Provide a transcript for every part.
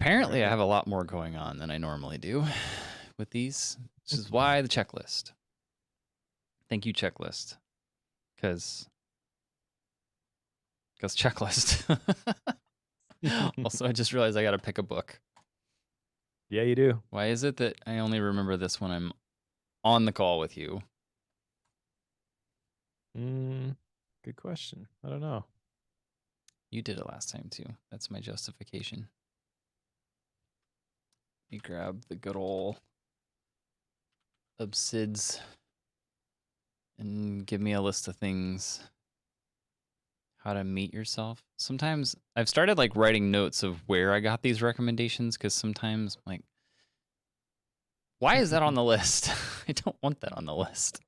Apparently, I have a lot more going on than I normally do with these. This is why the checklist. Thank you, checklist. Because checklist. Also, I just realized I got to pick a book. Yeah, you do. Why is it that I only remember this when I'm on the call with you? Good question. I don't know. You did it last time too. That's my justification. You grab the good old obsids and give me a list of things. How to meet yourself. Sometimes I've started like writing notes of where I got these recommendations because sometimes I'm like, why is that on the list? I don't want that on the list.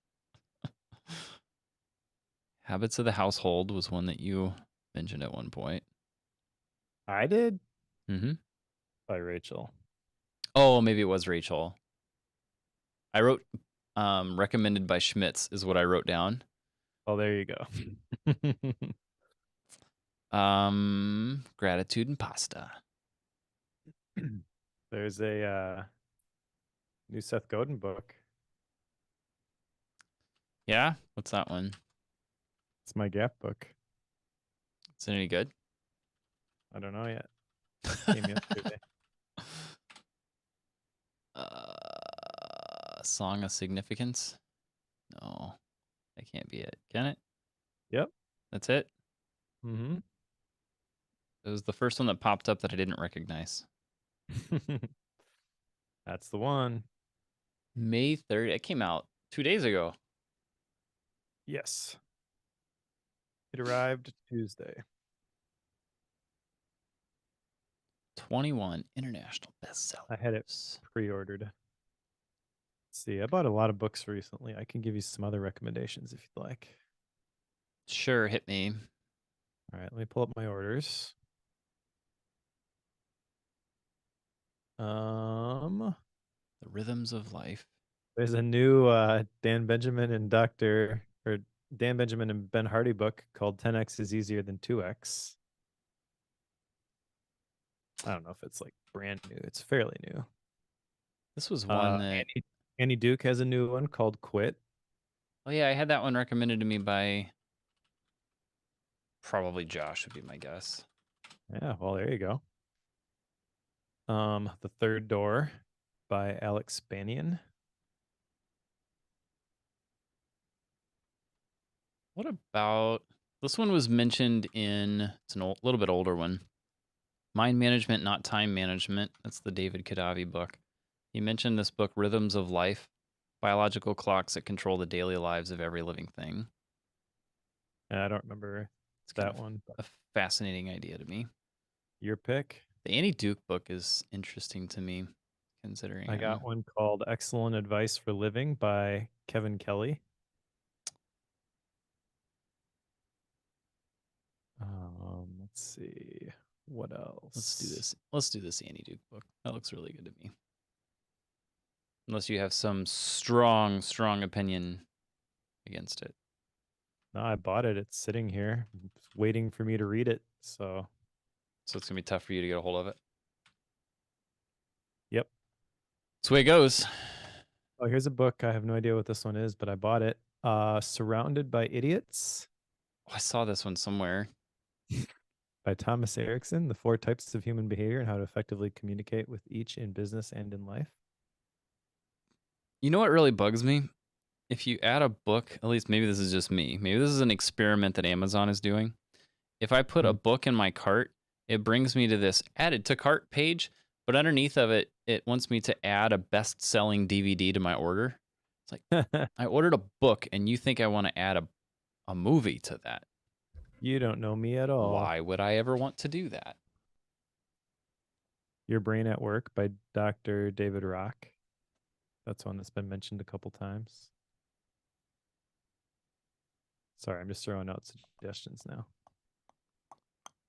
Habits of the Household was one that you mentioned at one point. I did? Mm-hmm. By Rachel. Oh, maybe it was Rachel. I wrote recommended by Schmitz is what I wrote down. Oh, there you go. Gratitude and pasta. There's a new Seth Godin book. Yeah? What's that one? It's my Gap book. Is it any good? I don't know yet. Came yesterday. Song of Significance? No, that can't be it. Can it? Yep. That's it? Mm-hmm. It was the first one that popped up that I didn't recognize. That's the one. May 3rd. It came out 2 days ago. Yes. It arrived Tuesday. 21 international bestsellers. I had it pre-ordered. Let's see, I bought a lot of books recently. I can give you some other recommendations if you'd like. Sure, hit me. All right, let me pull up my orders. The Rhythms of Life. There's a new Dan Benjamin and Dan Benjamin and Ben Hardy book called 10x is easier than 2x. I don't know if it's like brand new. It's fairly new. This was one that Annie Duke has a new one called Quit. Oh yeah, I had that one recommended to me by probably Josh would be my guess. Yeah, well, there you go. The Third Door by Alex Banian. What about this one was mentioned in it's a little bit older one. Mind Management, Not Time Management. That's the David Kadavi book. He mentioned this book, Rhythms of Life, Biological Clocks That Control the Daily Lives of Every Living Thing. I don't remember that one. A fascinating idea to me. Your pick? The Annie Duke book is interesting to me, considering I got one called Excellent Advice for Living by Kevin Kelly. Let's see. What else? Let's do this. Let's do this Annie Duke book. That looks really good to me. Unless you have some strong opinion against it. No, I bought it. It's sitting here. It's waiting for me to read it. So it's going to be tough for you to get a hold of it. Yep. That's the way it goes. Oh, here's a book. I have no idea what this one is, but I bought it. Surrounded by Idiots. Oh, I saw this one somewhere. By Thomas Erickson, The 4 Types of Human Behavior and How to Effectively Communicate with Each in Business and in Life. You know what really bugs me? If you add a book, at least maybe this is just me. Maybe this is an experiment that Amazon is doing. If I put a book in my cart, it brings me to this added to cart page, but underneath of it, it wants me to add a best-selling DVD to my order. It's like, I ordered a book and you think I want to add a movie to that. You don't know me at all. Why would I ever want to do that? Your Brain at Work by Dr. David Rock. That's one that's been mentioned a couple times. Sorry, I'm just throwing out suggestions now.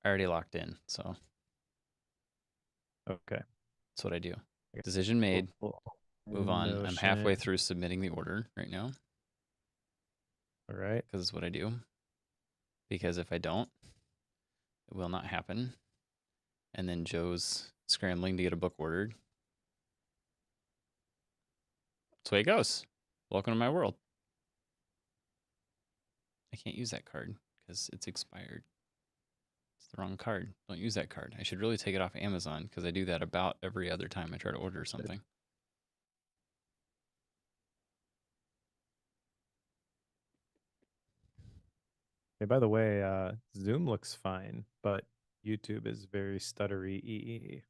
I already locked in, so. Okay. That's what I do. Decision made. Move on. I'm halfway through submitting the order right now. All right. Because it's what I do. Because if I don't, it will not happen. And then Joe's scrambling to get a book ordered. That's the way it goes. Welcome to my world. I can't use that card because it's expired. It's the wrong card. Don't use that card. I should really take it off Amazon because I do that about every other time I try to order something. Hey, by the way, Zoom looks fine, but YouTube is very stuttery.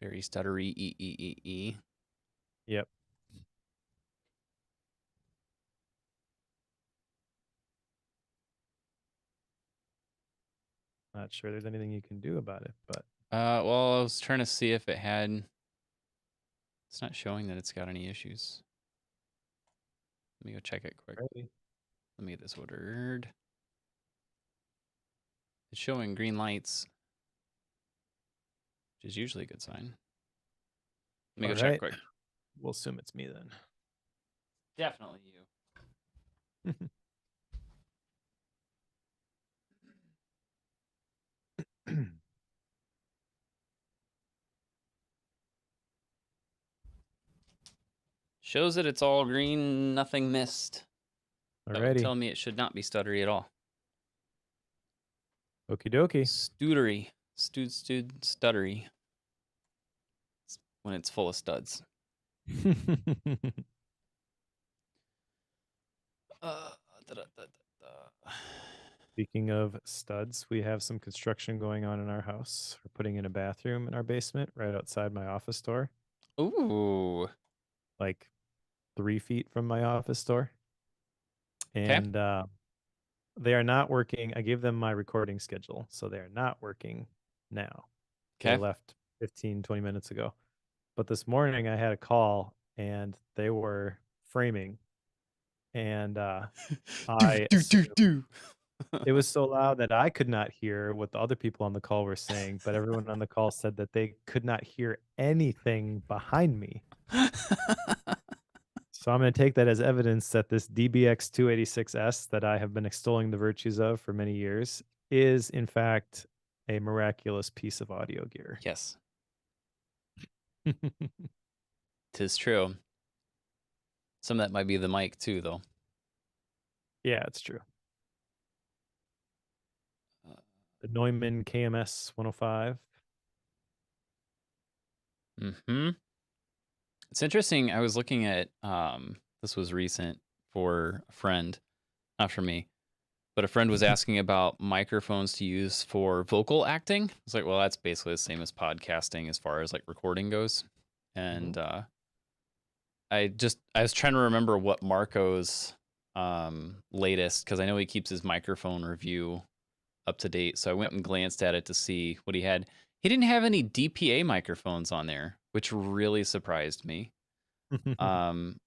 Very stuttery. Yep. Not sure there's anything you can do about it, but Well, I was trying to see if it had. It's not showing that it's got any issues. Let me go check it quick. ready. Let me get this ordered. It's showing green lights, which is usually a good sign. Let me go check quick. We'll assume it's me then. Definitely you. Shows that it's all green, nothing missed. That would tell me it should not be stuttery at all. Okie dokie. Stuttery. Stuttery. It's when it's full of studs. Speaking of studs, we have some construction going on in our house. We're putting in a bathroom in our basement right outside my office door. Ooh. Like 3 feet from my office door. And they are not working. I gave them my recording schedule, so they are not working now. They left 15, 20 minutes ago. But this morning I had a call and they were framing. And it was so loud that I could not hear what the other people on the call were saying, but everyone on the call said that they could not hear anything behind me. So I'm going to take that as evidence that this DBX 286S that I have been extolling the virtues of for many years is, in fact, a miraculous piece of audio gear. Yes. 'Tis true. Some of that might be the mic too, though. Yeah, it's true. The Neumann KMS 105. It's interesting. I was looking at, this was recent for a friend, not for me, but a friend was asking about microphones to use for vocal acting. I was like, well, that's basically the same as podcasting as far as like recording goes. And I was trying to remember what Marco's latest, because I know he keeps his microphone review up to date. So I went and glanced at it to see what he had. He didn't have any DPA microphones on there, which really surprised me. But an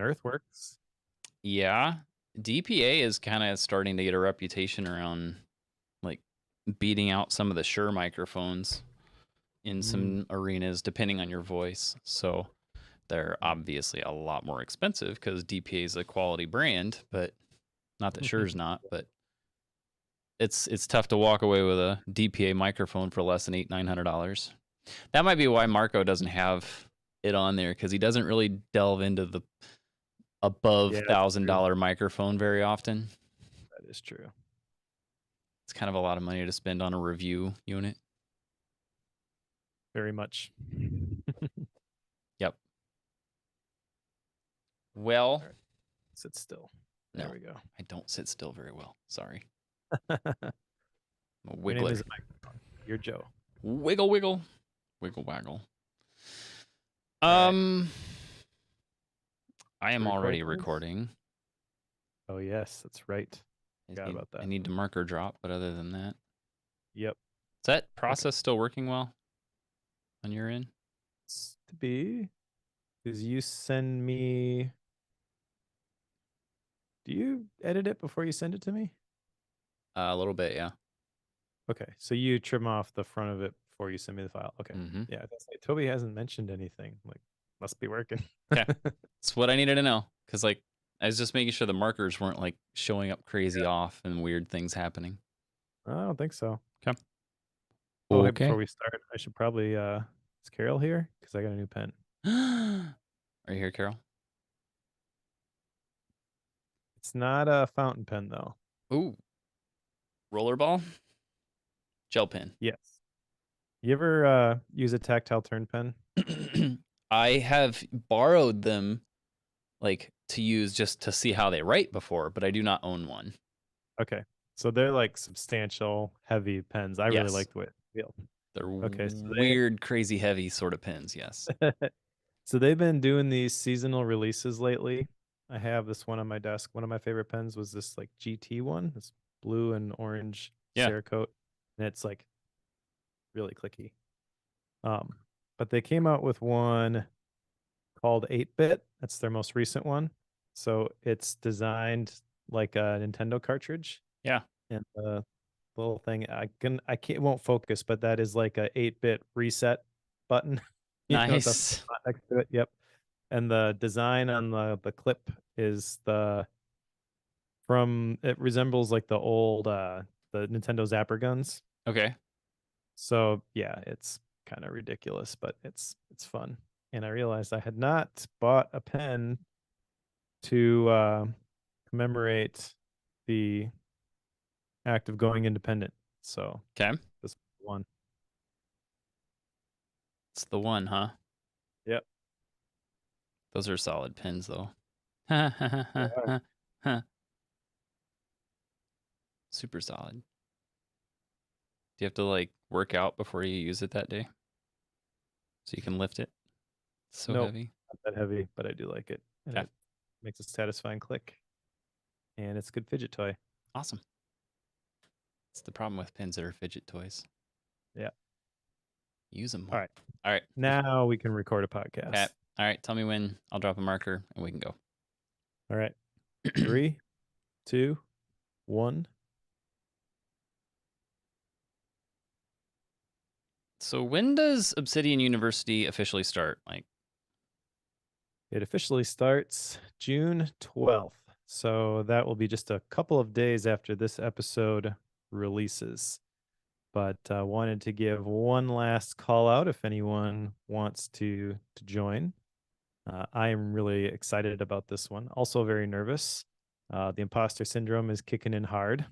Earthworks. Yeah, DPA is kind of starting to get a reputation around like beating out some of the Shure microphones in some arenas, depending on your voice. So they're obviously a lot more expensive because DPA is a quality brand, but not that Shure's not. But it's tough to walk away with a DPA microphone for less than $900. That might be why Marco doesn't have it on there, because he doesn't really delve into the above $1,000 microphone very often. That is true. It's kind of a lot of money to spend on a review unit. Very much. Yep. Well, right. Sit still. There we go. I don't sit still very well. Sorry. I'm a wiggler. Your name is You're Joe. Wiggle, wiggle. Wiggle, waggle. I am already recording. Oh, yes, that's right. Forgot about that. I need to marker drop, but other than that. Yep. Is that process still working well on your end? It's to be. Because you send me. Do you edit it before you send it to me? A little bit, yeah. Okay, so you trim off the front of it before you send me the file. Okay. Yeah, that's like, Toby hasn't mentioned anything. Like, must be working. Okay. That's what I needed to know. Because, like, I was just making sure the markers weren't, like, showing up crazy off and weird things happening. I don't think so. Okay. Oh, before Okay. we start, I should probably is Carol here? Because I got a new pen. Are you here, Carol? It's not a fountain pen though. Ooh, rollerball, gel pen. Yes. You ever use a tactile turn pen? I have borrowed them like to use just to see how they write before, but I do not own one. Okay. So they're like substantial, heavy pens. I really Yes, like the way they feel. they're Okay, so weird, crazy heavy sort of pens. Yes. they so they've been doing these seasonal releases lately. I have this one on my desk. One of my favorite pens was this like GT one. It's blue and orange Yeah. Cerakote, and it's like really clicky. Um, but they came out with one called 8-bit. That's their most recent one. So it's designed like a Nintendo cartridge, Yeah. and the little thing I can't it won't focus, but that is like a 8-bit reset button. The Nice. spot next to it. Yep. And the design on the clip is the from it resembles like the old the Nintendo Zapper guns. Okay. So yeah, it's kind of ridiculous, but it's fun. And I realized I had not bought a pen to commemorate the act of going independent. So Okay. this one. It's the one, huh? Yep. Those are solid pens, though. They are. Super solid. Do you have to like work out before you use it that day so you can lift it? It's so Nope, heavy. not that heavy, but I do like it. And Okay. it makes a satisfying click. And it's a good fidget toy. Awesome. It's the problem with pens that are fidget toys. Yeah. Use them All more. right. All right. Now we can record a Okay. podcast. All right. Tell me when I'll drop a marker and we can go. All right. 3, 2, 1. So when does Obsidian University officially start? Like, It officially starts June 12th. So that will be just a couple of days after this episode releases. But wanted to give one last call out if anyone wants to join. I am really excited about this one. Also very nervous. The imposter syndrome is kicking in hard.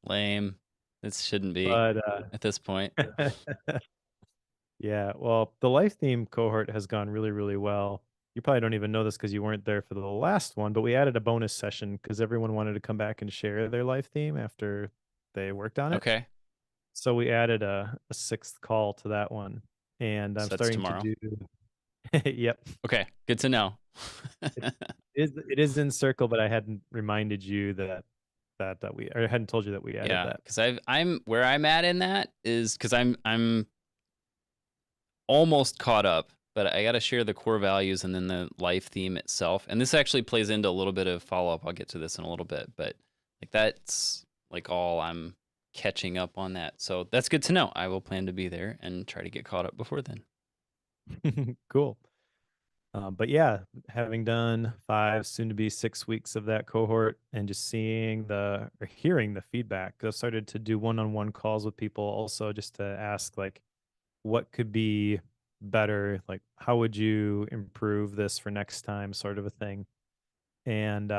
lame. This shouldn't be But at this point. yeah, well, the life theme cohort has gone really, really well. You probably don't even know this because you weren't there for the last one, but we added a bonus session because everyone wanted to come back and share their life theme after they worked on it. Okay. So we added a sixth call to that one, and I'm So that's starting to tomorrow. do. Yep, Okay. Good to know. it it is in circle, but I hadn't reminded you that we or I hadn't told you that we added Yeah, that. because I'm where I'm at in that is because I'm almost caught up, but I got to share the core values and then the life theme itself. And this actually plays into a little bit of follow up. I'll get to this in a little bit, but like that's like all I'm catching up on that. So that's good to know. I will plan to be there and try to get caught up before then. Cool. But yeah, having done 5, soon to be 6 weeks of that cohort, and just seeing the or hearing the feedback, 'cause I've started to do one-on-one calls with people, also just to ask like, what could be better? Like, how would you improve this for next time, sort of a thing. And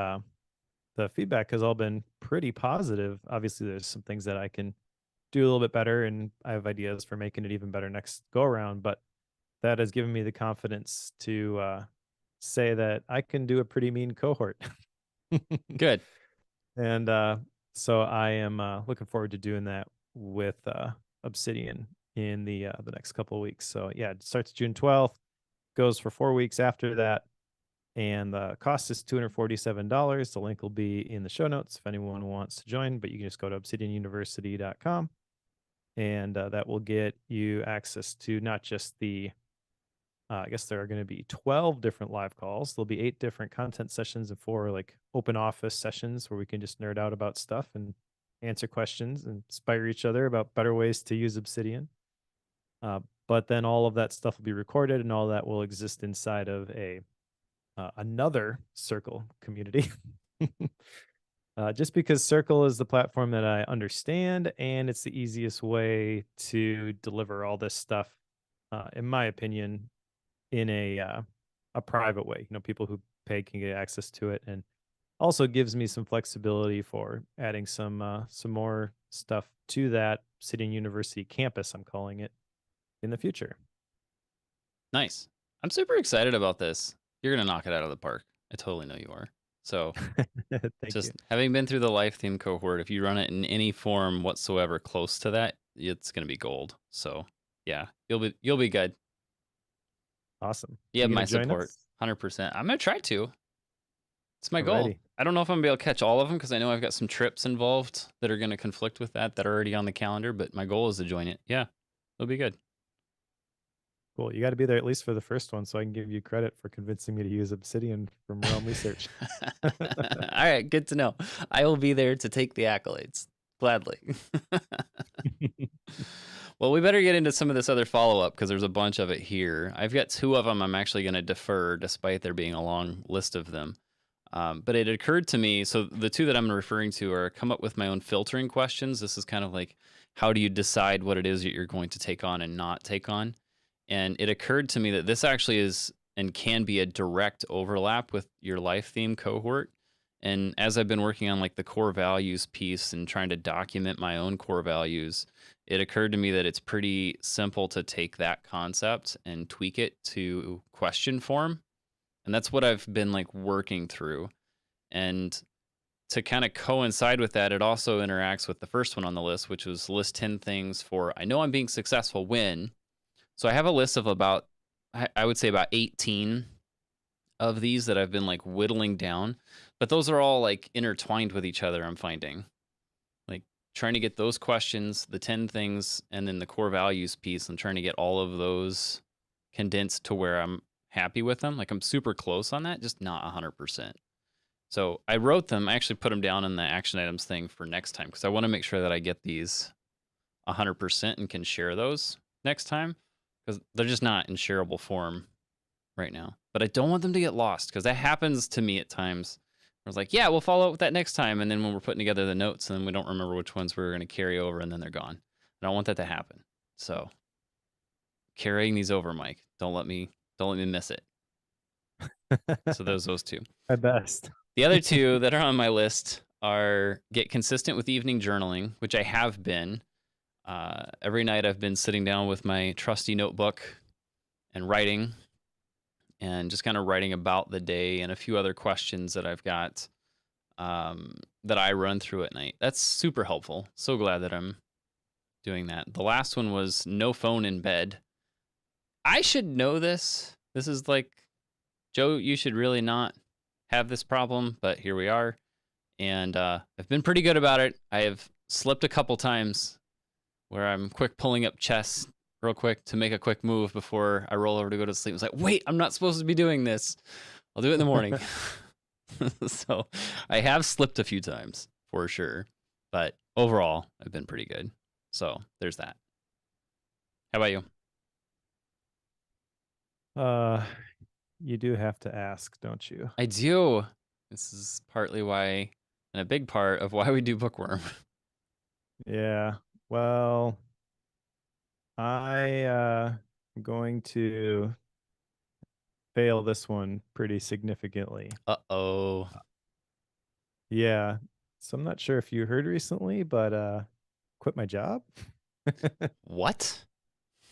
the feedback has all been pretty positive. Obviously, there's some things that I can do a little bit better, and I have ideas for making it even better next go around. But that has given me the confidence to say that I can do a pretty mean cohort. Good. And so I am looking forward to doing that with Obsidian in the next couple of weeks. So yeah, it starts June 12th, goes for 4 weeks after that, and the cost is $247. The link will be in the show notes if anyone wants to join, but you can just go to obsidianuniversity.com, and that will get you access to not just the I guess there are going to be 12 different live calls. There'll be 8 different content sessions and 4 like open office sessions where we can just nerd out about stuff and answer questions and inspire each other about better ways to use Obsidian. But then all of that stuff will be recorded, and all that will exist inside of a another circle community. Just because Circle is the platform that I understand, and it's the easiest way to deliver all this stuff, in my opinion, in a private way. You know, people who pay can get access to it, and also gives me some flexibility for adding some more stuff to that City and University campus. I'm calling it in the future. Nice. I'm super excited about this. You're gonna knock it out of the park. I totally know you are. So Thank you. just having been through the life theme cohort, if you run it in any form whatsoever close to that, it's gonna be gold. So yeah, you'll be good. Awesome. You have You my gonna join support, us? 100%. I'm gonna try to. It's my goal. Alrighty. I don't know if I'm gonna be able to catch all of them because I know I've got some trips involved that are gonna conflict with that are already on the calendar. But my goal is to join it. Yeah, it'll be good. Cool. You got to be there at least for the first one, so I can give you credit for convincing me to use Obsidian from Realm Research. All right, good to know. I will be there to take the accolades gladly. Well, we better get into some of this other follow up because there's a bunch of it here. I've got two of them I'm actually going to defer, despite there being a long list of them. But it occurred to me, so the two that I'm referring to are come up with my own filtering questions. This is kind of like, how do you decide what it is that you're going to take on and not take on? And it occurred to me that this actually is and can be a direct overlap with your life theme cohort. And as I've been working on like the core values piece and trying to document my own core values, it occurred to me that it's pretty simple to take that concept and tweak it to question form. And that's what I've been like working through. And to kind of coincide with that, it also interacts with the first one on the list, which was list 10 things for I know I'm being successful when. So I have a list of about, I would say about 18 of these that I've been like whittling down, but those are all like intertwined with each other, I'm finding. Like trying to get those questions, the 10 things, and then the core values piece, I'm trying to get all of those condensed to where I'm happy with them. Like I'm super close on that, just not 100%. So I wrote them, I actually put them down in the action items thing for next time because I want to make sure that I get these 100% and can share those next time because they're just not in shareable form right now. But I don't want them to get lost because that happens to me at times. I was like, yeah, we'll follow up with that next time. And then when we're putting together the notes and then we don't remember which ones we're going to carry over and then they're gone. I don't want that to happen. So carrying these over, Mike, don't let me miss it. So those two. My best. The other two that are on my list are get consistent with evening journaling, which I have been. Every night I've been sitting down with my trusty notebook and writing and just kind of writing about the day and a few other questions that I've got that I run through at night. That's super helpful. So glad that I'm doing that. The last one was no phone in bed. I should know this. This is like, Joe, you should really not have this problem, but here we are. And I've been pretty good about it. I have slipped a couple times where I'm quick pulling up chess real quick to make a quick move before I roll over to go to sleep. It's like, wait, I'm not supposed to be doing this. I'll do it in the morning. So I have slipped a few times for sure, but overall, I've been pretty good. So there's that. How about you? Uh, you do have to ask, don't you? I do. This is partly why, and a big part of why we do Bookworm. Yeah. Well, I am going to fail this one pretty significantly. Uh-oh. Yeah. So I'm not sure if you heard recently, but quit my job. What?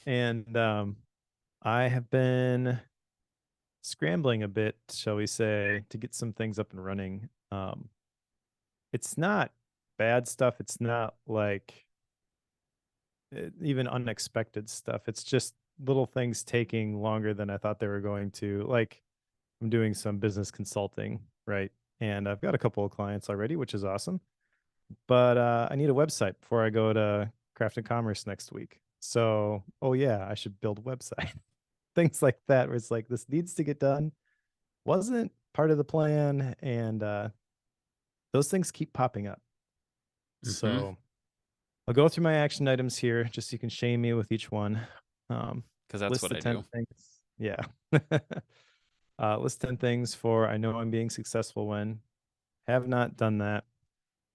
And I have been scrambling a bit, shall we say, to get some things up and running. It's not bad stuff. It's not like even unexpected stuff. It's just little things taking longer than I thought they were going to. Like I'm doing some business consulting, right? And I've got a couple of clients already, which is awesome. But I need a website before I go to Craft and Commerce next week. So, oh yeah, I should build a website. Things like that, where it's like this needs to get done. Wasn't part of the plan, and those things keep popping up. Mm-hmm. So I'll go through my action items here, just so you can shame me with each one. Because that's List what the I 10 do. things. Yeah. List 10 things for I know I'm being successful when. Have not done that.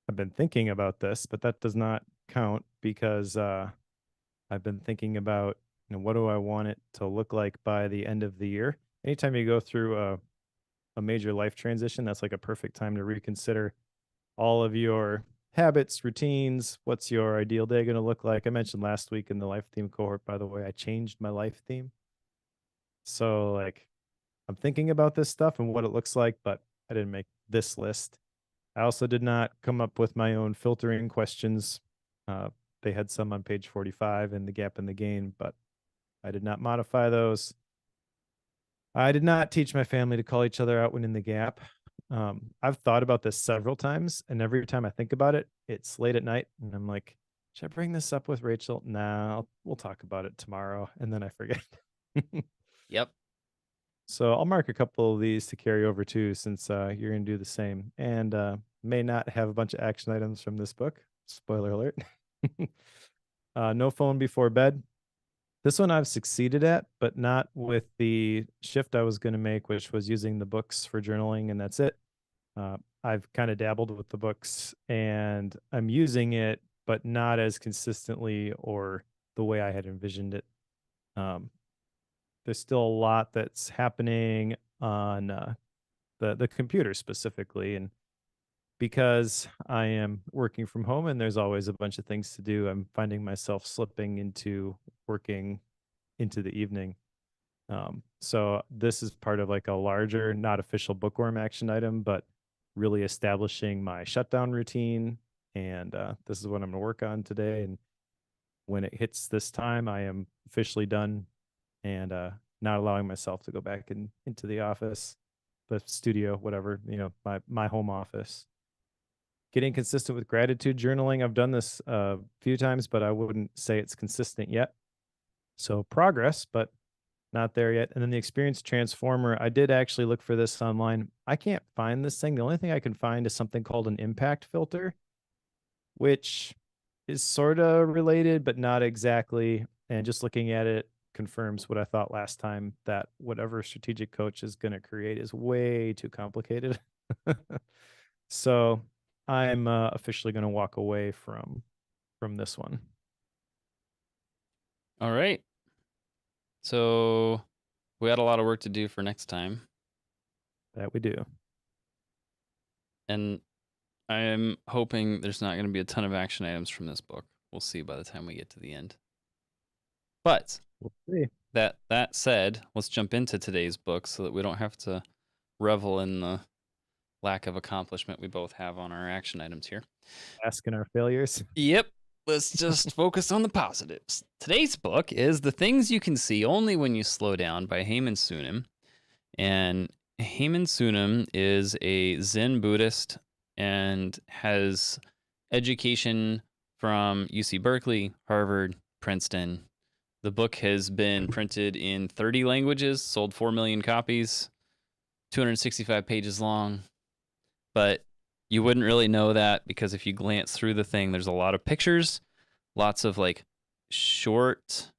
I've been thinking about this, but that does not count because I've been thinking about, what do I want it to look like by the end of the year? Anytime you go through a major life transition, that's like a perfect time to reconsider all of your habits, routines. What's your ideal day going to look like? I mentioned last week in the life theme cohort, by the way, I changed my life theme. So, like, I'm thinking about this stuff and what it looks like, but I didn't make this list. I also did not come up with my own filtering questions. Uh, they had some on page 45 in the gap and the gain, but I did not modify those. I did not teach my family to call each other out when in the gap. I've thought about this several times, and every time I think about it, it's late at night, and I'm like, should I bring this up with Rachel? Nah, we'll talk about it tomorrow, and then I forget. Yep. So I'll mark a couple of these to carry over too, since you're going to do the same, and may not have a bunch of action items from this book. Spoiler alert. No phone before bed. This one I've succeeded at, but not with the shift I was going to make, which was using the books for journaling, and that's it. I've kind of dabbled with the books, and I'm using it, but not as consistently or the way I had envisioned it. Um, there's still a lot that's happening on the computer specifically, and because I am working from home and there's always a bunch of things to do, I'm finding myself slipping into working into the evening. So this is part of like a larger, not official Bookworm action item, but really establishing my shutdown routine. And this is what I'm going to work on today. And when it hits this time, I am officially done and not allowing myself to go back into the office, the studio, whatever, my home office. Getting consistent with gratitude journaling. I've done this a few times, but I wouldn't say it's consistent yet. So progress, but not there yet. And then the experience transformer, I did actually look for this online. I can't find this thing. The only thing I can find is something called an impact filter, which is sort of related, but not exactly. And just looking at it confirms what I thought last time, that whatever strategic coach is going to create is way too complicated. So I'm officially going to walk away from this one. All right. So we had a lot of work to do for next time. That we do. And I'm hoping there's not going to be a ton of action items from this book. We'll see by the time we get to the end. But We'll see. that said, let's jump into today's book so that we don't have to revel in the lack of accomplishment we both have on our action items here. Asking our failures. Yep. Let's just focus on the positives. Today's book is The Things You Can See Only When You Slow Down by Haemin Sunim. And Haemin Sunim is a Zen Buddhist and has education from UC Berkeley, Harvard, Princeton. The book has been printed in 30 languages, sold 4 million copies, 265 pages long. But you wouldn't really know that because if you glance through the thing, there's a lot of pictures, lots of like short,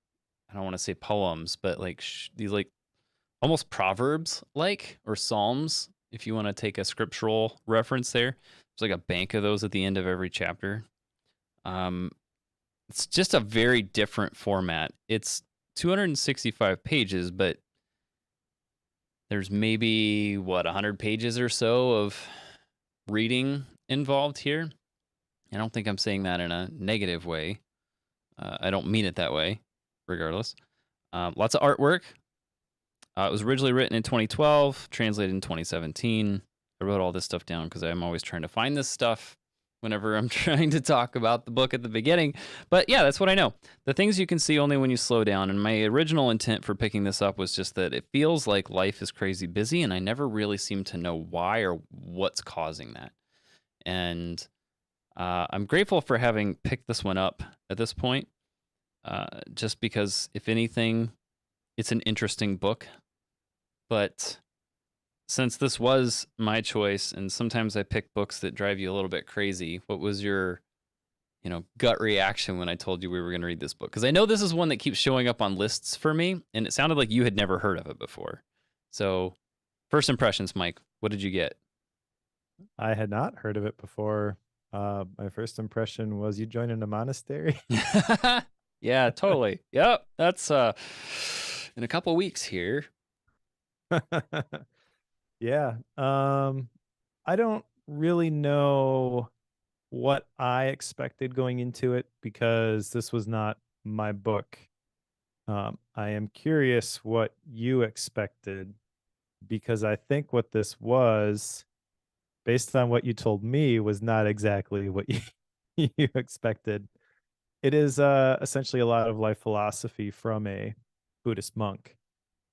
I don't want to say poems, but like these like almost proverbs like or psalms if you want to take a scriptural reference there. There's like a bank of those at the end of every chapter. It's just a very different format. It's 265 pages, but there's maybe 100 pages or so of reading involved here. I don't think I'm saying that in a negative way. I don't mean it that way, regardless. Lots of artwork. It was originally written in 2012, translated in 2017. I wrote all this stuff down because I'm always trying to find this stuff whenever I'm trying to talk about the book at the beginning. But yeah, that's what I know. The things you can see only when you slow down. And my original intent for picking this up was just that it feels like life is crazy busy, and I never really seem to know why or what's causing that. And I'm grateful for having picked this one up at this point, just because, if anything, it's an interesting book. But since this was my choice, and sometimes I pick books that drive you a little bit crazy, what was your, gut reaction when I told you we were going to read this book? Because I know this is one that keeps showing up on lists for me, and it sounded like you had never heard of it before. So, first impressions, Mike, what did you get? I had not heard of it before. My first impression was you joining a monastery. Yeah, totally. Yep. That's in a couple weeks here. Yeah. I don't really know what I expected going into it because this was not my book. I am curious what you expected because I think what this was, based on what you told me, was not exactly what you, you expected. It is essentially a lot of life philosophy from a Buddhist monk.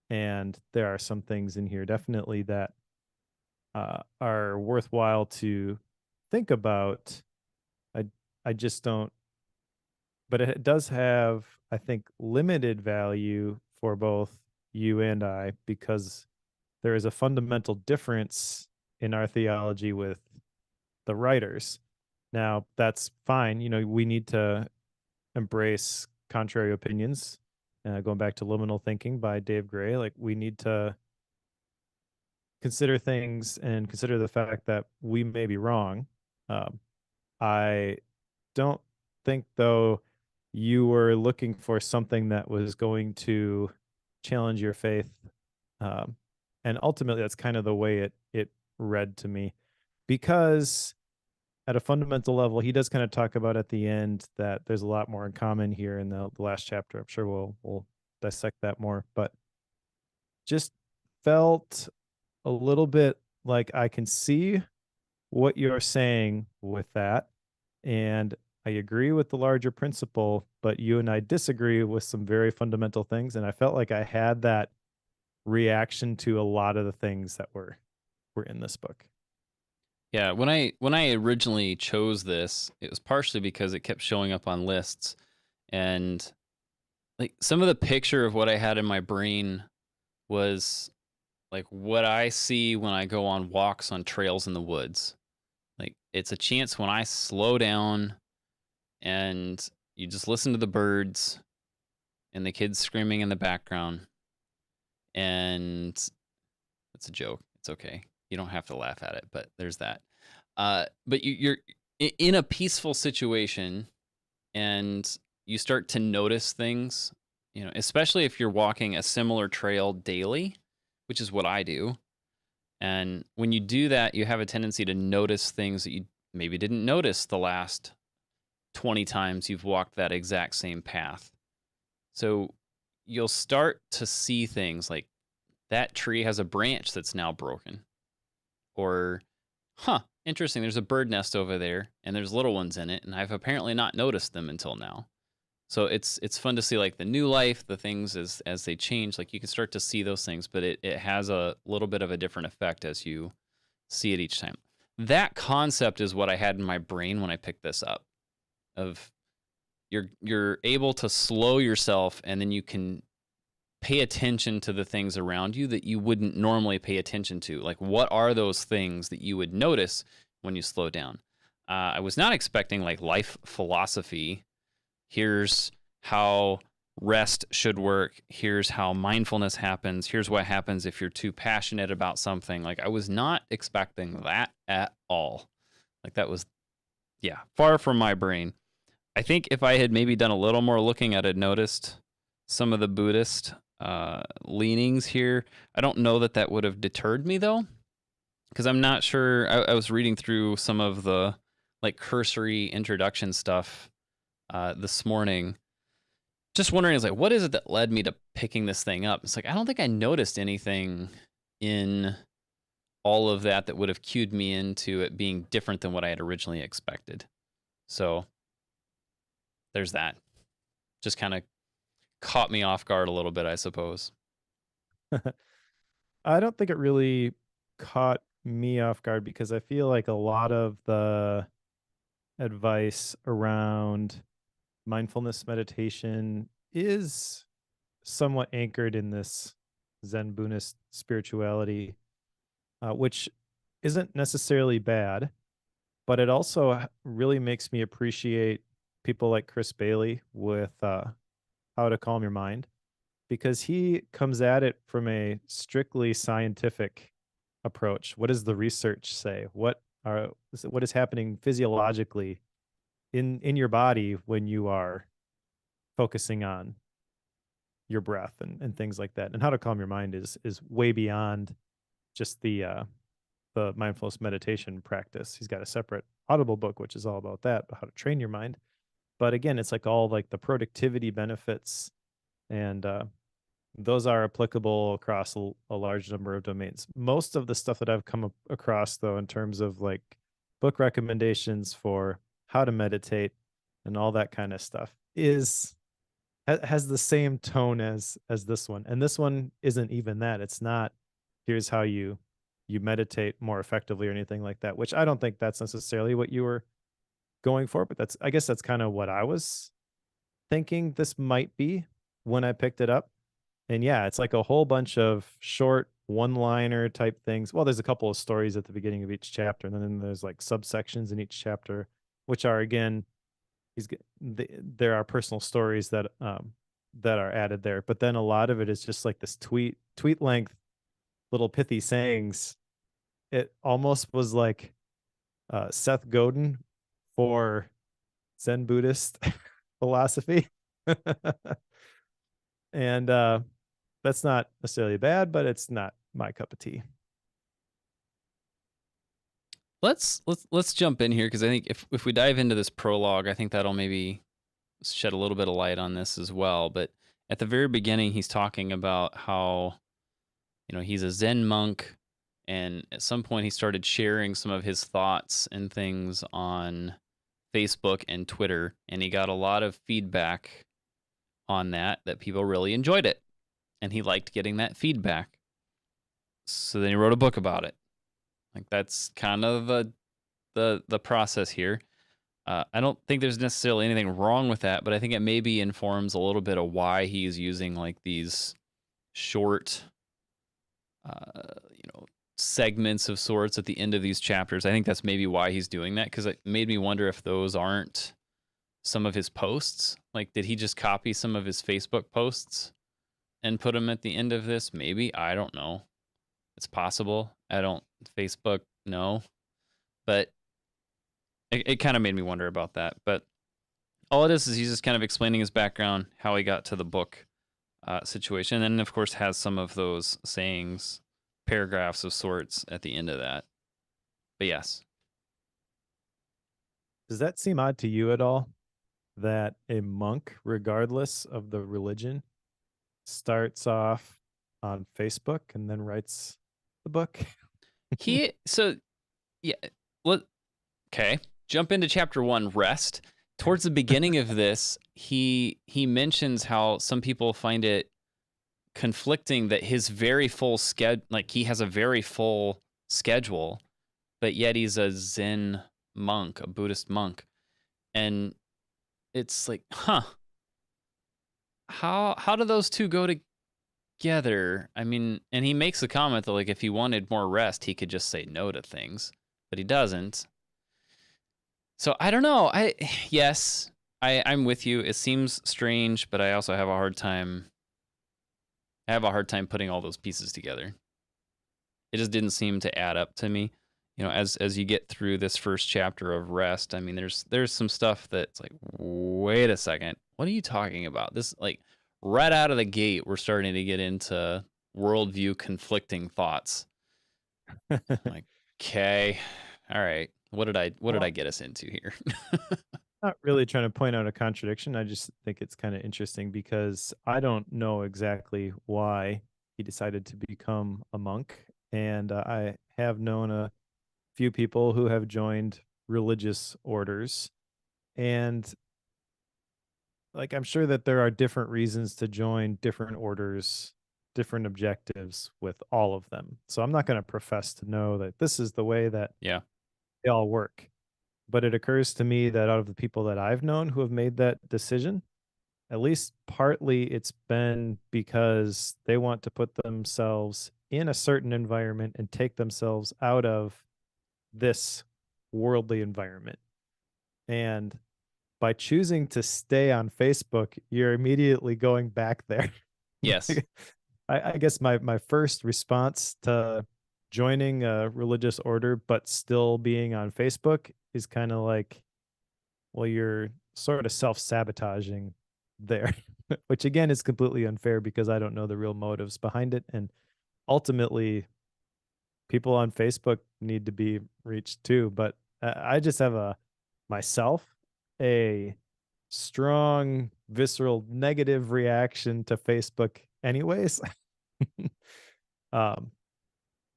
And there are some things in here definitely that are worthwhile to think about. I I just don't, but it does have, I think, limited value for both you and I because there is a fundamental difference in our theology with the writers. Now, that's fine. You know, we need to embrace contrary opinions. Going back to liminal thinking by Dave Gray, like we need to consider things and consider the fact that we may be wrong. Um, I don't think, though, you were looking for something that was going to challenge your faith. Um, and ultimately, that's kind of the way it read to me, because at a fundamental level, he does kind of talk about at the end that there's a lot more in common here in the last chapter. I'm sure we'll dissect that more, but just felt a little bit like I can see what you're saying with that. And I agree with the larger principle, but you and I disagree with some very fundamental things. And I felt like I had that reaction to a lot of the things that were in this book. Yeah, when I originally chose this, it was partially because it kept showing up on lists, and like some of the picture of what I had in my brain was like what I see when I go on walks on trails in the woods. Like it's a chance when I slow down and you just listen to the birds and the kids screaming in the background, and it's a joke. It's okay. You don't have to laugh at it, but there's that. But you're in a peaceful situation, and you start to notice things. You know, especially if you're walking a similar trail daily, which is what I do. And when you do that, you have a tendency to notice things that you maybe didn't notice the last 20 times you've walked that exact same path. So you'll start to see things like that tree has a branch that's now broken. Or, huh, interesting, there's a bird nest over there and there's little ones in it, and I've apparently not noticed them until now. So it's fun to see like the new life, the things as they change. Like you can start to see those things, but it has a little bit of a different effect as you see it each time. That concept is what I had in my brain when I picked this up. Of you're able to slow yourself, and then you can pay attention to the things around you that you wouldn't normally pay attention to. Like, what are those things that you would notice when you slow down? I was not expecting like life philosophy. Here's how rest should work. Here's how mindfulness happens. Here's what happens if you're too passionate about something. Like, I was not expecting that at all. Like, that was, yeah, far from my brain. I think if I had maybe done a little more looking, I'd have noticed some of the Buddhist leanings here. I don't know that that would have deterred me though, because I'm not sure. I was reading through some of the like cursory introduction stuff this morning, just wondering, is like, what is it that led me to picking this thing up? It's like I don't think I noticed anything in all of that that would have cued me into it being different than what I had originally expected. So there's that. Just kind of caught me off guard a little bit, I suppose. I don't think it really caught me off guard because I feel like a lot of the advice around mindfulness meditation is somewhat anchored in this Zen Buddhist spirituality, which isn't necessarily bad, but it also really makes me appreciate people like Chris Bailey with How to Calm Your Mind, because he comes at it from a strictly scientific approach. What does the research say? What what is happening physiologically in your body when you are focusing on your breath and things like that. And how to calm your mind is way beyond just the mindfulness meditation practice. He's got a separate Audible book which is all about that, how to train your mind. But again, it's like all like the productivity benefits, and those are applicable across a large number of domains. Most of the stuff that I've come across, though, in terms of like book recommendations for how to meditate and all that kind of stuff, has the same tone as this one. And this one isn't even that. It's not here's how you meditate more effectively or anything like that, which I don't think that's necessarily what you were going for, but I guess that's kind of what I was thinking this might be when I picked it up. And yeah, it's like a whole bunch of short one-liner type things. Well, there's a couple of stories at the beginning of each chapter, and then there's like subsections in each chapter, which are again, there are personal stories that are added there. But then a lot of it is just like this tweet length little pithy sayings. It almost was like Seth Godin for Zen Buddhist philosophy. And that's not necessarily bad, but it's not my cup of tea. Let's jump in here because I think if we dive into this prologue, I think that'll maybe shed a little bit of light on this as well. But at the very beginning, he's talking about how he's a Zen monk, and at some point he started sharing some of his thoughts and things on Facebook and Twitter, and he got a lot of feedback on that people really enjoyed it, and he liked getting that feedback. So then he wrote a book about it. Like that's kind of the process here. I don't think there's necessarily anything wrong with that, but I think it maybe informs a little bit of why he's using like these short, segments of sorts at the end of these chapters. I think that's maybe why he's doing that, because it made me wonder if those aren't some of his posts. Like, did he just copy some of his Facebook posts and put them at the end of this? Maybe. I don't know. It's possible. Facebook, no. But it kind of made me wonder about that. But all it is he's just kind of explaining his background, how he got to the book situation. And then, of course, has some of those sayings, paragraphs of sorts at the end of that. But yes. Does that seem odd to you at all? That a monk, regardless of the religion, starts off on Facebook and then writes the book? Yeah. Okay. Jump into chapter 1, rest. Towards the beginning of this, he mentions how some people find it conflicting that his very full schedule, like he has a very full schedule, but yet he's a Zen monk, a Buddhist monk. And it's like, how do those two go together? I mean, and he makes a comment that like if he wanted more rest, he could just say no to things, but he doesn't. So I don't know. I'm with you. It seems strange, but I also have a hard time. I have a hard time putting all those pieces together. It just didn't seem to add up to me. As you get through this first chapter of rest, I mean, there's some stuff that's like, wait a second, what are you talking about? This, like, right out of the gate, we're starting to get into worldview conflicting thoughts. Like, okay, all right, what did I get us into here? Not really trying to point out a contradiction. I just think it's kind of interesting because I don't know exactly why he decided to become a monk, and I have known a few people who have joined religious orders, and like I'm sure that there are different reasons to join different orders, different objectives with all of them. So I'm not going to profess to know that this is the way that Yeah. they all work. But it occurs to me that out of the people that I've known who have made that decision, at least partly it's been because they want to put themselves in a certain environment and take themselves out of this worldly environment. And by choosing to stay on Facebook, you're immediately going back there. Yes. I guess my first response to joining a religious order but still being on Facebook is kind of like, well, you're sort of self-sabotaging there, which again is completely unfair because I don't know the real motives behind it. And ultimately, people on Facebook need to be reached too. But I just have myself a strong, visceral, negative reaction to Facebook, anyways. um,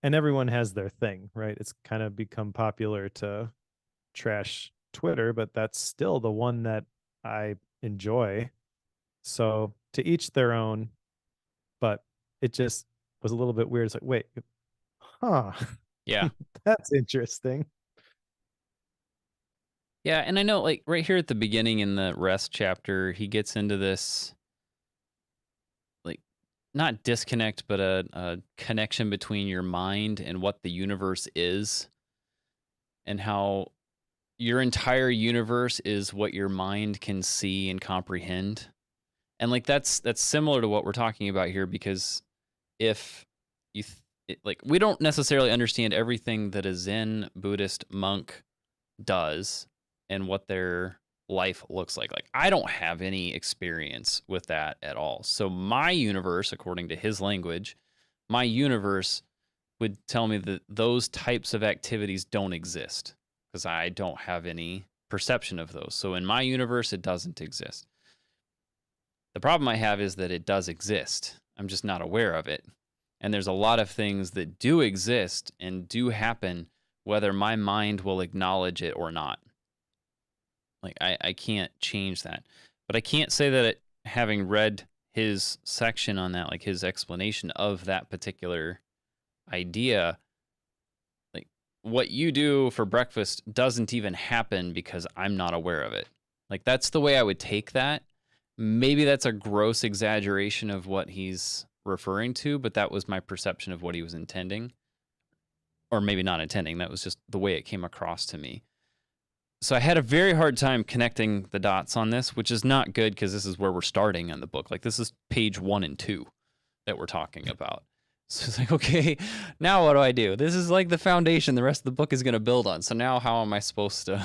and everyone has their thing, right? It's kind of become popular to trash Twitter, but that's still the one that I enjoy. So to each their own, but it just was a little bit weird. It's like, wait, huh? Yeah. That's interesting. Yeah, and I know like right here at the beginning in the rest chapter, he gets into this like not disconnect, but a connection between your mind and what the universe is, and how your entire universe is what your mind can see and comprehend. And like that's similar to what we're talking about here, because if like we don't necessarily understand everything that a Zen Buddhist monk does and what their life looks like. Like I don't have any experience with that at all. So my universe, according to his language, my universe would tell me that those types of activities don't exist because I don't have any perception of those. So in my universe, it doesn't exist. The problem I have is that it does exist. I'm just not aware of it. And there's a lot of things that do exist and do happen, whether my mind will acknowledge it or not. Like I can't change that. But I can't say that having read his section on that, like his explanation of that particular idea, like what you do for breakfast doesn't even happen because I'm not aware of it. Like that's the way I would take that. Maybe that's a gross exaggeration of what he's referring to, but that was my perception of what he was intending. Or maybe not intending. That was just the way it came across to me. So I had a very hard time connecting the dots on this, which is not good because this is where we're starting on the book. Like this is page 1 and 2 that we're talking about. So it's like, okay, now what do I do? This is like the foundation the rest of the book is going to build on. So now how am I supposed to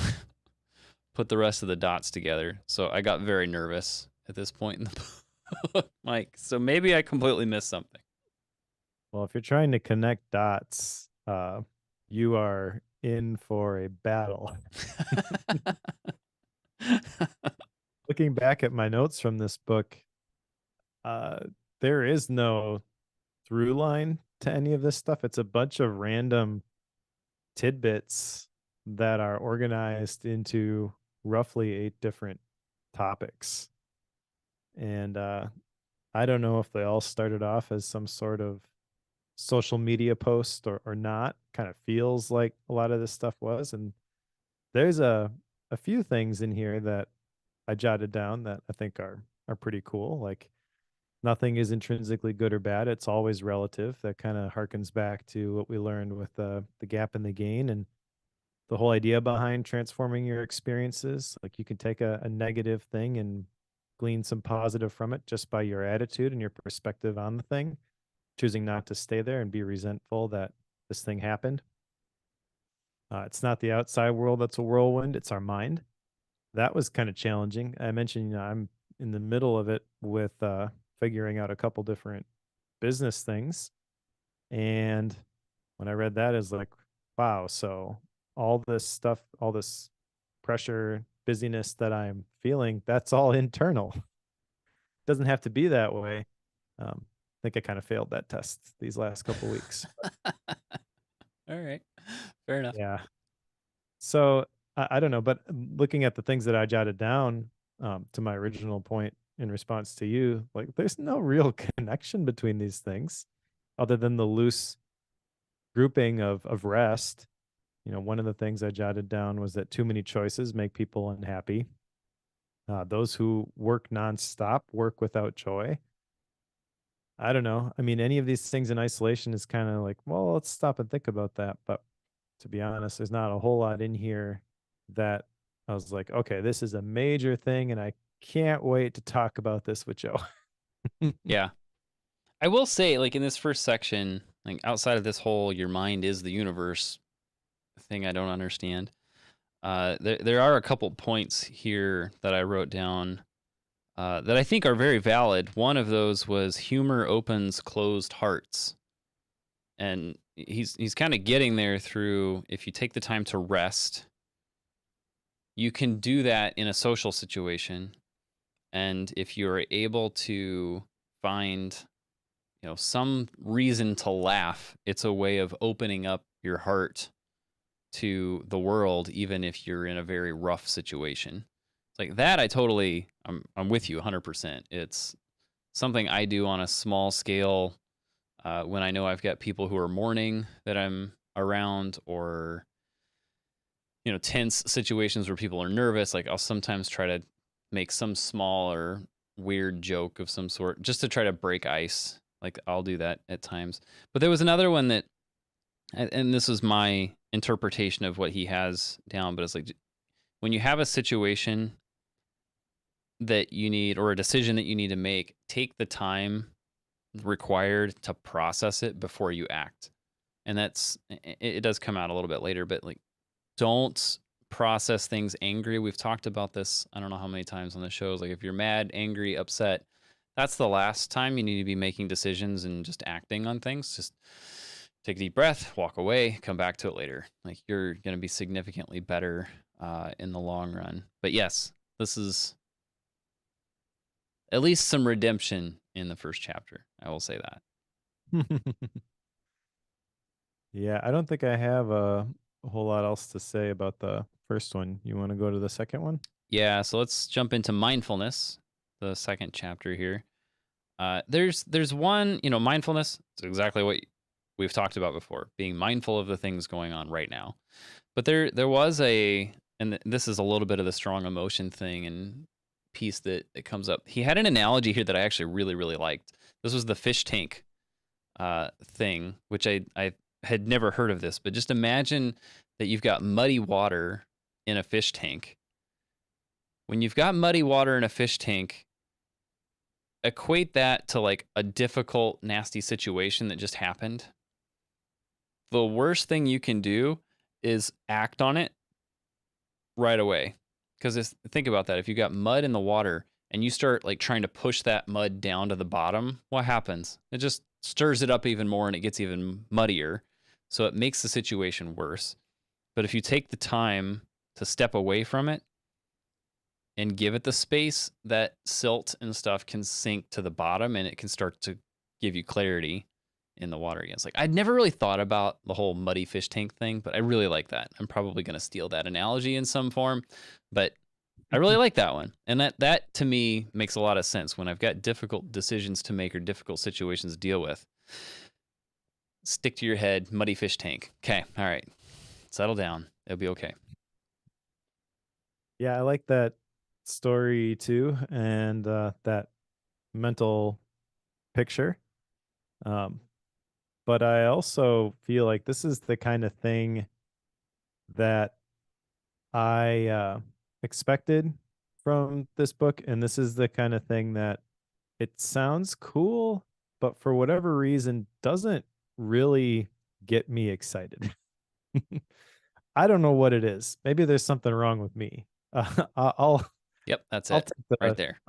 put the rest of the dots together? So I got very nervous at this point in the book. Like, so maybe I completely missed something. Well, if you're trying to connect dots, you are in for a battle. Looking back at my notes from this book, uh, there is no through line to any of this stuff. It's a bunch of random tidbits that are organized into roughly 8 different topics. And I don't know if they all started off as some sort of social media post or not. Kind of feels like a lot of this stuff was. And there's a few things in here that I jotted down that I think are pretty cool. Like nothing is intrinsically good or bad. It's always relative. That kind of harkens back to what we learned with the gap and the gain and the whole idea behind transforming your experiences. Like you can take a negative thing and glean some positive from it just by your attitude and your perspective on the thing, choosing not to stay there and be resentful that this thing happened. It's not the outside world that's a whirlwind, it's our mind. That was kind of challenging. I mentioned, I'm in the middle of it with figuring out a couple different business things. And when I read that, is like, wow, so all this stuff, all this pressure, busyness that I'm feeling, that's all internal. Doesn't have to be that way. I think I kind of failed that test these last couple weeks. All right. Fair enough. Yeah. So I don't know, but looking at the things that I jotted down to my original point in response to you, like there's no real connection between these things other than the loose grouping of rest. One of the things I jotted down was that too many choices make people unhappy. Those who work nonstop work without joy. I don't know. I mean, any of these things in isolation is kind of like, well, let's stop and think about that. But to be honest, there's not a whole lot in here that I was like, okay, this is a major thing, and I can't wait to talk about this with Joe. Yeah. I will say, like in this first section, Like outside of this whole "your mind is the universe" thing, I don't understand. There are a couple points here that I wrote down that I think are very valid. One of those was humor opens closed hearts, and he's kind of getting there through if you take the time to rest, you can do that in a social situation, and if you're able to find some reason to laugh, it's a way of opening up your heart to the world, even if you're in a very rough situation. It's like that. I'm with you 100%. It's something I do on a small scale when I know I've got people who are mourning that I'm around, or tense situations where people are nervous. Like I'll sometimes try to make some small or weird joke of some sort just to try to break ice. Like I'll do that at times. But there was another one that, and this is my interpretation of what he has down, but it's like when you have a situation that you need, or a decision that you need to make, take the time required to process it before you act. And it does come out a little bit later, but like don't process things angry. We've talked about this, I don't know how many times on the shows. Like if you're mad, angry, upset, that's the last time you need to be making decisions and just acting on things. Just take a deep breath, walk away, come back to it later. Like you're going to be significantly better in the long run. But yes, this is at least some redemption in the first chapter. I will say that. Yeah, I don't think I have a whole lot else to say about the first one. You want to go to the second one? Yeah, so let's jump into mindfulness, the second chapter here. There's one, mindfulness. It's exactly what we've talked about before, being mindful of the things going on right now. But there was and this is a little bit of the strong emotion thing and piece that comes up. He had an analogy here that I actually really, really liked. This was the fish tank thing, which I had never heard of this, but just imagine that you've got muddy water in a fish tank. When you've got muddy water in a fish tank, equate that to like a difficult, nasty situation that just happened. The worst thing you can do is act on it right away. Because think about that. If you got mud in the water and you start like trying to push that mud down to the bottom, what happens? It just stirs it up even more and it gets even muddier. So it makes the situation worse. But if you take the time to step away from it and give it the space, that silt and stuff can sink to the bottom and it can start to give you clarity in the water again. It's like I'd never really thought about the whole muddy fish tank thing, but I really like that. I'm probably going to steal that analogy in some form, but I really like that one. And that to me makes a lot of sense when I've got difficult decisions to make or difficult situations to deal with. Stick to your head, muddy fish tank. Okay, all right. Settle down. It'll be okay. Yeah, I like that story too, and that mental picture. Um, but I also feel like this is the kind of thing that I expected from this book, and this is the kind of thing that it sounds cool, but for whatever reason doesn't really get me excited. I don't know what it is. Maybe there's something wrong with me. I'll Yep, that's I'll it. take Right the there.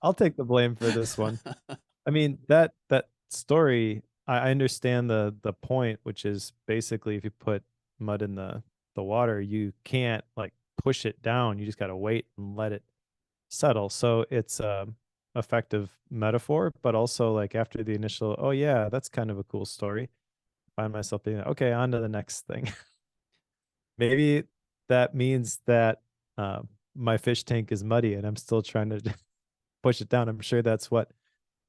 I'll take the blame for this one. I mean, that story, I understand the point, which is basically if you put mud in the water, you can't like push it down. You just got to wait and let it settle. So it's a effective metaphor, but also like after the initial, oh yeah, that's kind of a cool story. Find myself being like, okay, on to the next thing. Maybe that means that my fish tank is muddy and I'm still trying to push it down. I'm sure that's what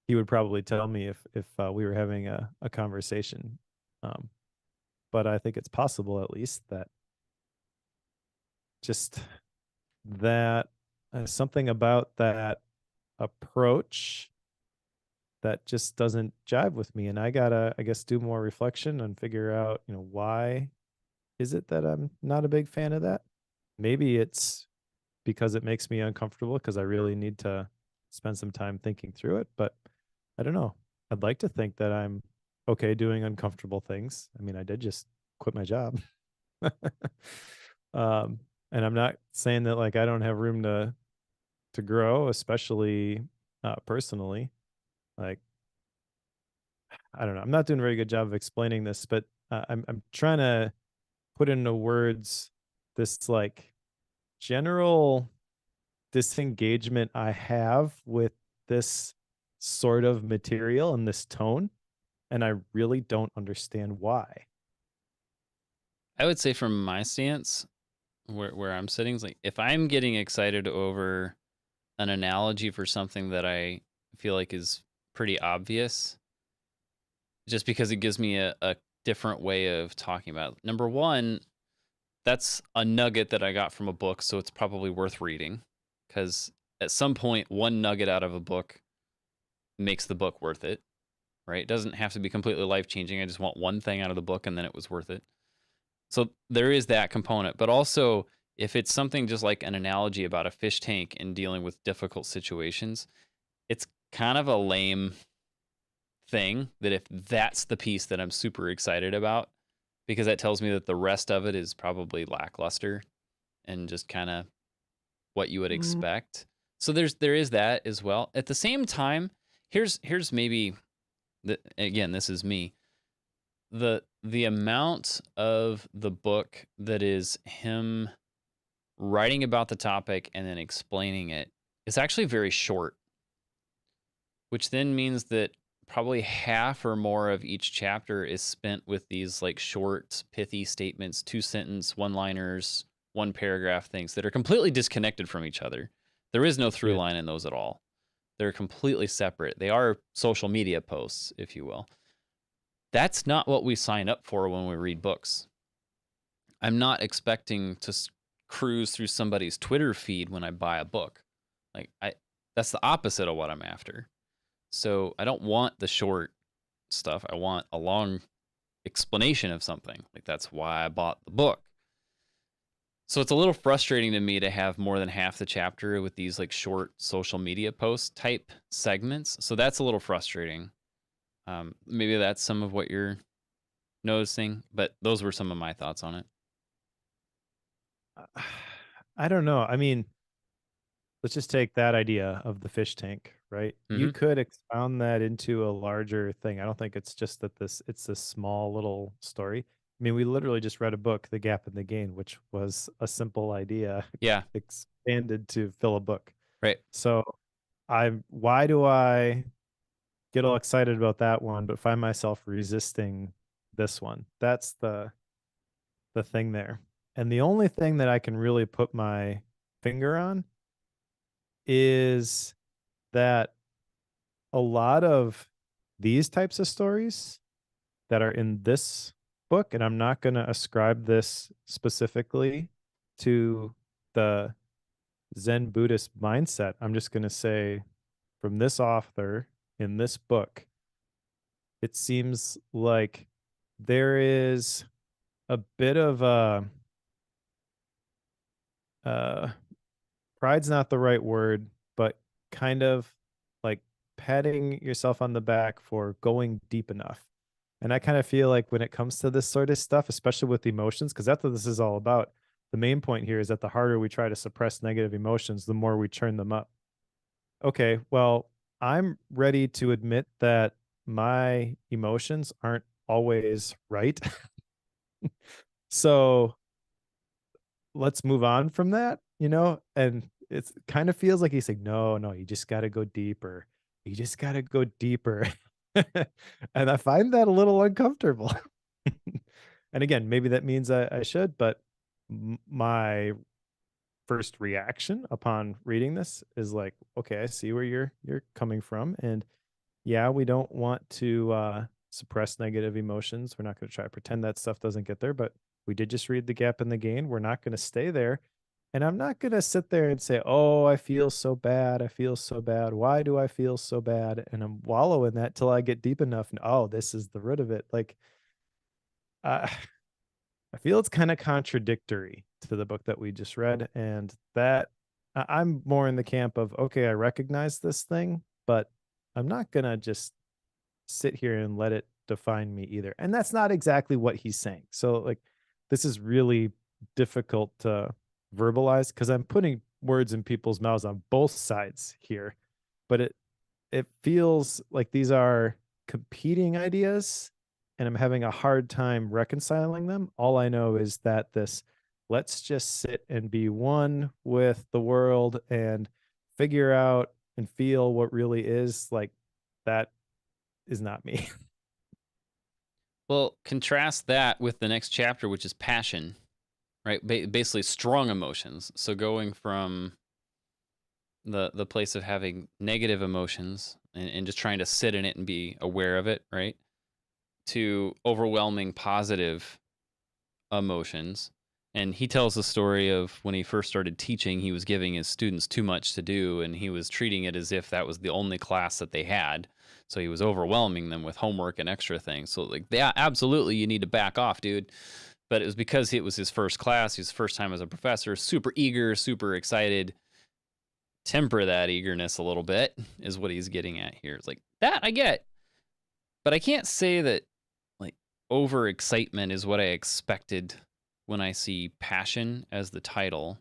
he would probably tell me if we were having a conversation. Um, but I think it's possible at least that just that something about that approach that just doesn't jive with me, and I gotta, I guess, do more reflection and figure out, why is it that I'm not a big fan of that? Maybe it's because it makes me uncomfortable because I really need to spend some time thinking through it, but I don't know. I'd like to think that I'm okay doing uncomfortable things. I mean, I did just quit my job. um, and I'm not saying that like I don't have room to grow, especially personally. Like I don't know. I'm not doing a very good job of explaining this, but I'm trying to put into words this like general disengagement I have with this sort of material and this tone, and I really don't understand why. I would say from my stance, where I'm sitting, is like if I'm getting excited over an analogy for something that I feel like is pretty obvious, just because it gives me a different way of talking about it. Number one, that's a nugget that I got from a book, so it's probably worth reading. Because at some point, one nugget out of a book makes the book worth it, right? It doesn't have to be completely life changing. I just want one thing out of the book and then it was worth it. So there is that component. But also, if it's something just like an analogy about a fish tank and dealing with difficult situations, it's kind of a lame thing that if that's the piece that I'm super excited about, because that tells me that the rest of it is probably lackluster and just kind of what you would Mm, expect. So there is that as well. At the same time, here's maybe again, this is me. The amount of the book that is him writing about the topic and then explaining it is actually very short, which then means that probably half or more of each chapter is spent with these like short, pithy statements, two sentence, one liners, one paragraph things that are completely disconnected from each other. There is no through yeah. line in those at all. They're completely separate. They are social media posts, if you will. That's not what we sign up for when we read books. I'm not expecting to cruise through somebody's Twitter feed when I buy a book. Like I that's the opposite of what I'm after. So I don't want the short stuff. I want a long explanation of something. Like that's why I bought the book. So it's a little frustrating to me to have more than half the chapter with these like short social media post type segments. So that's a little frustrating. Maybe that's some of what you're noticing, but those were some of my thoughts on it. I don't know. I mean, let's just take that idea of the fish tank, right? You Mm-hmm. could expound that into a larger thing. I don't think it's just that it's a small little story. I mean, we literally just read a book, The Gap and the Gain, which was a simple idea Yeah. expanded to fill a book. Right. So why do I get all excited about that one, but find myself resisting this one? That's the thing there. And the only thing that I can really put my finger on is that a lot of these types of stories that are in this book, and I'm not going to ascribe this specifically to the Zen Buddhist mindset. I'm just going to say from this author in this book, it seems like there is a bit of uh pride's not the right word, but kind of like patting yourself on the back for going deep enough. And I kind of feel like when it comes to this sort of stuff, especially with emotions, because that's what this is all about. The main point here is that the harder we try to suppress negative emotions, the more we turn them up. Okay, well, I'm ready to admit that my emotions aren't always right. So let's move on from that, you know? And it's kind of feels like he's like, no, no, you just got to go deeper. You just got to go deeper. And I find that a little uncomfortable. And again, maybe that means I should, but my first reaction upon reading this is like, okay, I see where you're coming from. And yeah, we don't want to suppress negative emotions. We're not going to try to pretend that stuff doesn't get there, but we did just read The Gap and the Gain. We're not going to stay there. And I'm not going to sit there and say, oh, I feel so bad. I feel so bad. Why do I feel so bad? And I'm wallowing that till I get deep enough. And oh, this is the root of it. Like, uh, I feel it's kind of contradictory to the book that we just read. And that I'm more in the camp of, okay, I recognize this thing, but I'm not going to just sit here and let it define me either. And that's not exactly what he's saying. So like this is really difficult to verbalize because I'm putting words in people's mouths on both sides here. But it feels like these are competing ideas and I'm having a hard time reconciling them. All I know is that this let's just sit and be one with the world and figure out and feel what really is like that is not me. Well, contrast that with the next chapter, which is passion, right? Basically, strong emotions. So going from the place of having negative emotions and just trying to sit in it and be aware of it, right? To overwhelming positive emotions. And he tells the story of when he first started teaching, he was giving his students too much to do, and he was treating it as if that was the only class that they had. So he was overwhelming them with homework and extra things. So, like, yeah, absolutely, you need to back off, dude. But it was because it was his first class, his first time as a professor, super eager, super excited. Temper that eagerness a little bit is what he's getting at here. It's like, that I get, but I can't say that like overexcitement is what I expected when I see passion as the title.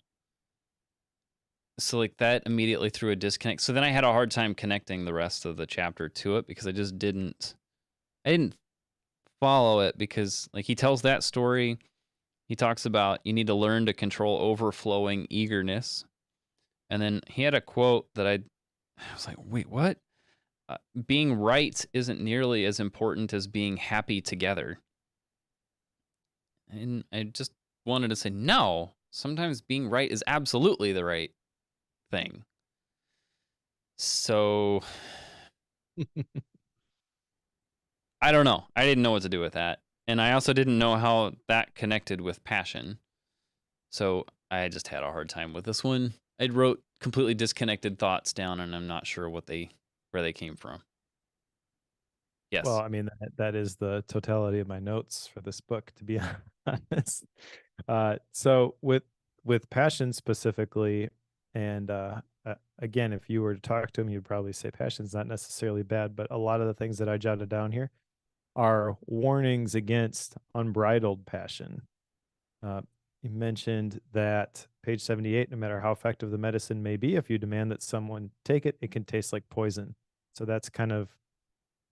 So like that immediately threw a disconnect. So then I had a hard time connecting the rest of the chapter to it because I didn't follow it because like he tells that story. He talks about you need to learn to control overflowing eagerness. And then he had a quote that I was like, wait, what? Being right isn't nearly as important as being happy together. And I just wanted to say, no, sometimes being right is absolutely the right thing. So I don't know. I didn't know what to do with that. And I also didn't know how that connected with passion. So I just had a hard time with this one. I wrote completely disconnected thoughts down and I'm not sure where they came from. Well, Yes. I mean that is the totality of my notes for this book, to be honest. So with passion specifically, and again, if you were to talk to him, you'd probably say passion's not necessarily bad, but a lot of the things that I jotted down here are warnings against unbridled passion. You mentioned that page 78, no matter how effective the medicine may be, if you demand that someone take it, it can taste like poison. So that's kind of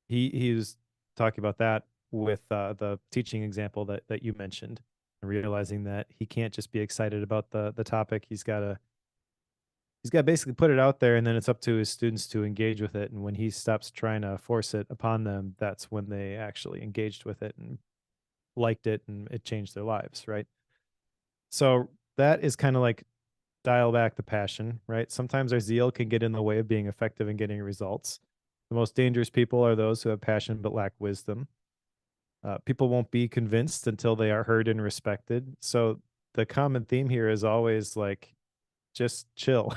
he was talking about that with the teaching example that you mentioned, and realizing that he can't just be excited about the topic. He's got to basically put it out there, and then it's up to his students to engage with it. And when he stops trying to force it upon them, that's when they actually engaged with it and liked it, and it changed their lives, right? So that is kind of like dial back the passion, right? Sometimes our zeal can get in the way of being effective and getting results. The most dangerous people are those who have passion but lack wisdom. People won't be convinced until they are heard and respected. So the common theme here is always like, just chill.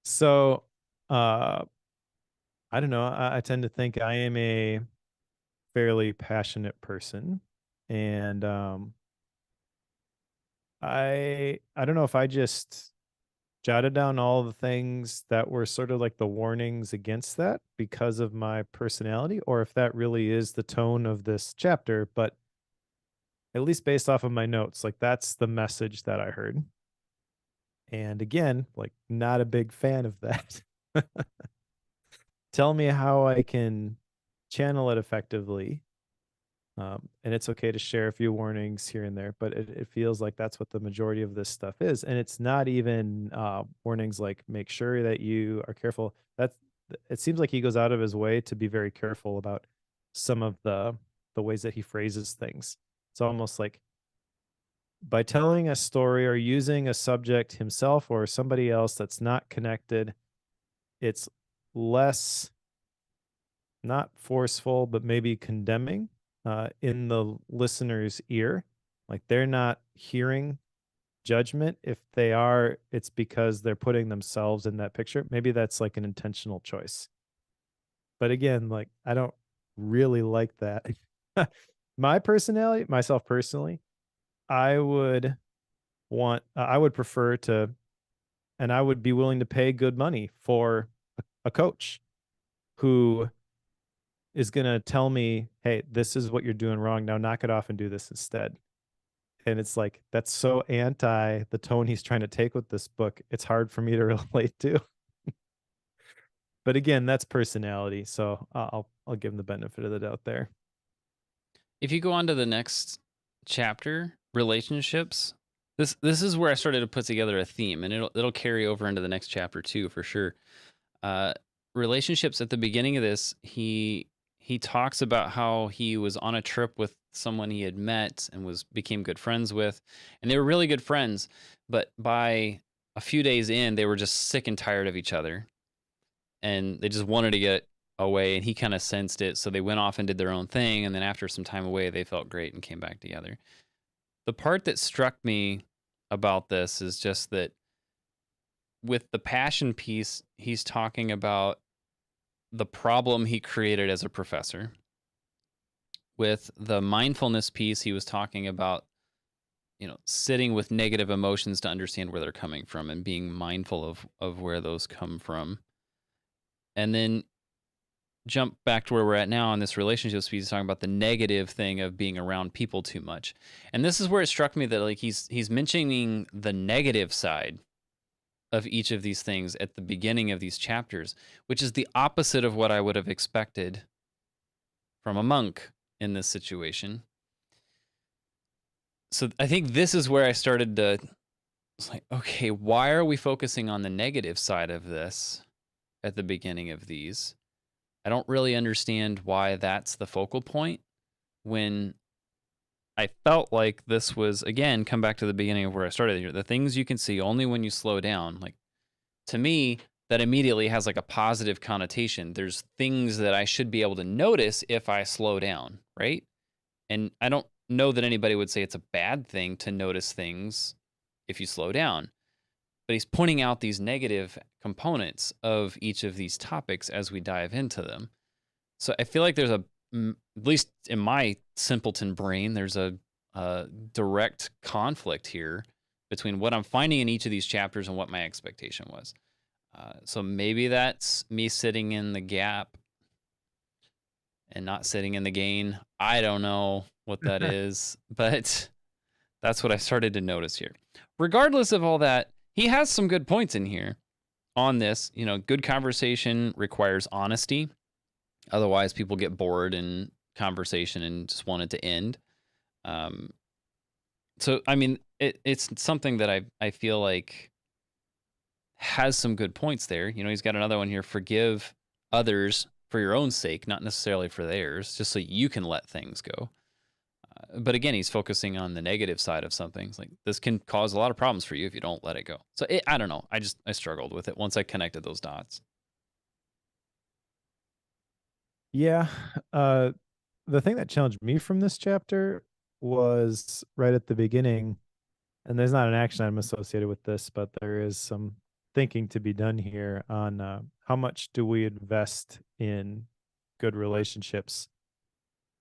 So, uh, I don't know. I tend to think I am a fairly passionate person, and I don't know if I just jotted down all the things that were sort of like the warnings against that because of my personality, or if that really is the tone of this chapter. But at least based off of my notes, like that's the message that I heard. And again, like not a big fan of that. Tell me how I can channel it effectively. And it's okay to share a few warnings here and there, but it feels like that's what the majority of this stuff is. And it's not even warnings like make sure that you are careful. It seems like he goes out of his way to be very careful about some of the ways that he phrases things. It's almost like by telling a story or using a subject himself or somebody else that's not connected, it's less not forceful, but maybe condemning in the listener's ear. Like they're not hearing judgment. If they are, it's because they're putting themselves in that picture. Maybe that's like an intentional choice. But again, like I don't really like that. My personality, myself personally, I would I would prefer to, and I would be willing to pay good money for a coach who is going to tell me, hey, this is what you're doing wrong. Now knock it off and do this instead. And it's like, that's so anti the tone he's trying to take with this book. It's hard for me to relate to. But again, that's personality. So I'll give him the benefit of the doubt there. If you go on to the next chapter, relationships, this is where I started to put together a theme, and it'll carry over into the next chapter too, for sure. Uh, Relationships at the beginning of this, he talks about how he was on a trip with someone he had met and became good friends with, and they were really good friends, but by a few days in, they were just sick and tired of each other, and they just wanted to get away, and he kind of sensed it, so they went off and did their own thing, and then after some time away, they felt great and came back together. The part that struck me about this is just that with the passion piece, he's talking about the problem he created as a professor. With the mindfulness piece, he was talking about, sitting with negative emotions to understand where they're coming from and being mindful of where those come from. And then jump back to where we're at now in this relationship piece, he's talking about the negative thing of being around people too much. And this is where it struck me that like he's mentioning the negative side of each of these things at the beginning of these chapters, which is the opposite of what I would have expected from a monk in this situation. So I think this is where I started to, it's like, okay, why are we focusing on the negative side of this at the beginning of these? I don't really understand why that's the focal point when I felt like this was, again, come back to the beginning of where I started here. The things you can see only when you slow down. Like, to me, that immediately has like a positive connotation. There's things that I should be able to notice if I slow down, right? And I don't know that anybody would say it's a bad thing to notice things if you slow down. But he's pointing out these negative components of each of these topics as we dive into them. So I feel like there's at least in my simpleton brain, there's a direct conflict here between what I'm finding in each of these chapters and what my expectation was. So maybe that's me sitting in the gap and not sitting in the gain. I don't know what that is, but that's what I started to notice here. Regardless of all that, he has some good points in here on this. Good conversation requires honesty. Otherwise, people get bored in conversation and just want it to end. So, I mean, it's something that I feel like has some good points there. He's got another one here: forgive others for your own sake, not necessarily for theirs, just so you can let things go. But again, he's focusing on the negative side of something. It's like, this can cause a lot of problems for you if you don't let it go. So I don't know. I struggled with it once I connected those dots. Yeah. The thing that challenged me from this chapter was right at the beginning, and there's not an action item associated with this, but there is some thinking to be done here on how much do we invest in good relationships.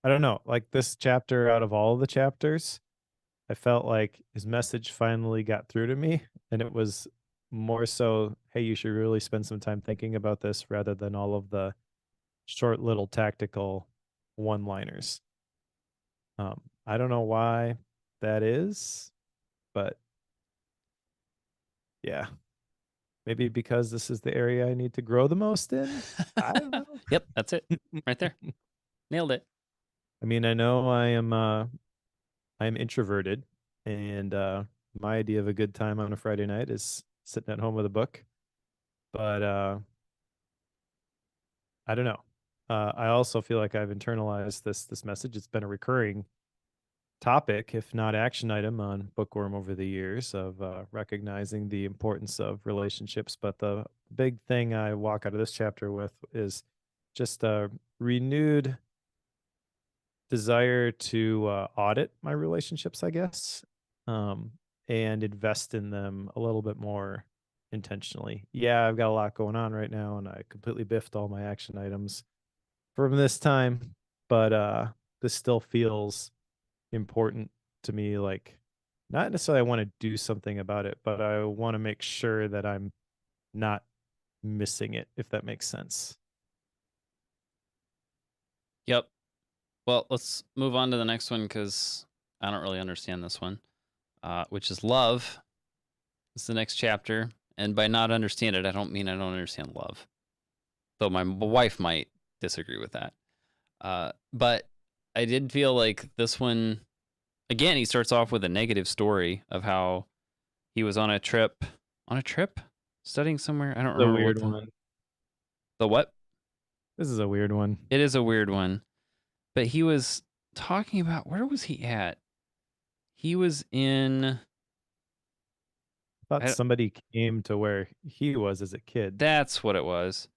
I don't know, like this chapter, out of all the chapters, I felt like his message finally got through to me, and it was more so, hey, you should really spend some time thinking about this rather than all of the short little tactical one-liners. I don't know why that is, but yeah, maybe because this is the area I need to grow the most in. I don't know. Yep, that's it right there. Nailed it. I mean, I know I'm introverted, and my idea of a good time on a Friday night is sitting at home with a book. But I don't know. I also feel like I've internalized this message. It's been a recurring topic, if not action item, on Bookworm over the years of recognizing the importance of relationships. But the big thing I walk out of this chapter with is just a renewed desire to audit my relationships, I guess, and invest in them a little bit more intentionally. Yeah, I've got a lot going on right now, and I completely biffed all my action items from this time, but this still feels important to me. Like, not necessarily I want to do something about it, but I want to make sure that I'm not missing it, if that makes sense. Well, let's move on to the next one because I don't really understand this one, which is love. It's the next chapter. And by not understand it, I don't mean I don't understand love, though my wife might disagree with that. But I did feel like this one, again, he starts off with a negative story of how he was on a trip, studying somewhere. I don't The remember what weird one. the what? This is a weird one. It is a weird one. But he was talking about, where was he at? He was in, I thought I, somebody came to where he was as a kid. that's what it was.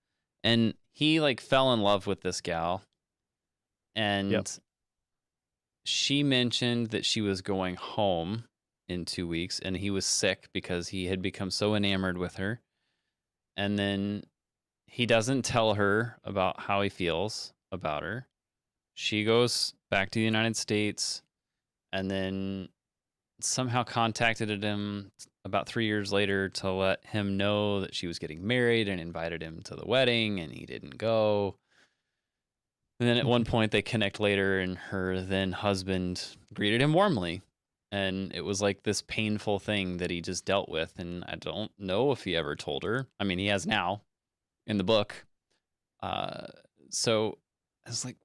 And he like fell in love with this gal, Yep. and she mentioned that she was going home in 2 weeks, and he was sick because he had become so enamored with her. And then he doesn't tell her about how he feels about her. She goes back to the United States, and then somehow contacted him about 3 years later to let him know that she was getting married and invited him to the wedding, and he didn't go. And then at one point they connect later, and her then husband greeted him warmly. And it was like this painful thing that he just dealt with. And I don't know if he ever told her. I mean, he has now in the book. So I was like,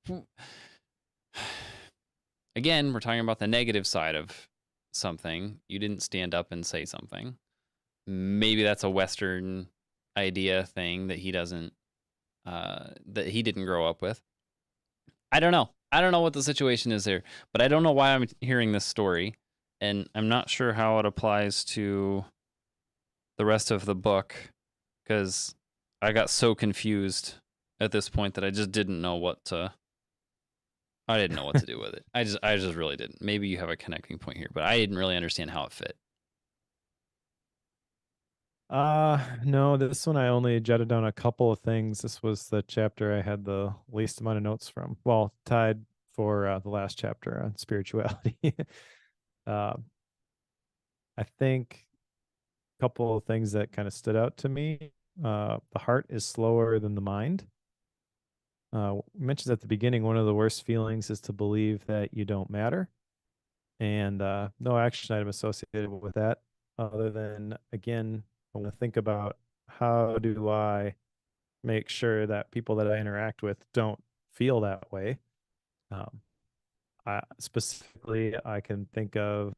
again, we're talking about the negative side of something. You didn't stand up and say something. Maybe that's a Western idea thing that he doesn't, that he didn't grow up with. I don't know. I don't know what the situation is there, but I don't know why I'm hearing this story, and I'm not sure how it applies to the rest of the book because I got so confused at this point that I just didn't know what to. I didn't know what to do with it. I just really didn't. Maybe you have a connecting point here, but I didn't really understand how it fit. No, this one I only jotted down a couple of things. This was the chapter I had the least amount of notes from. Well, tied for the last chapter on spirituality. uh, I think a couple of things that kind of stood out to me. The heart is slower than the mind. Mentions at the beginning, one of the worst feelings is to believe that you don't matter, and no action item associated with that, other than again, I want to think about how do I make sure that people that I interact with don't feel that way. Um, specifically, I can think of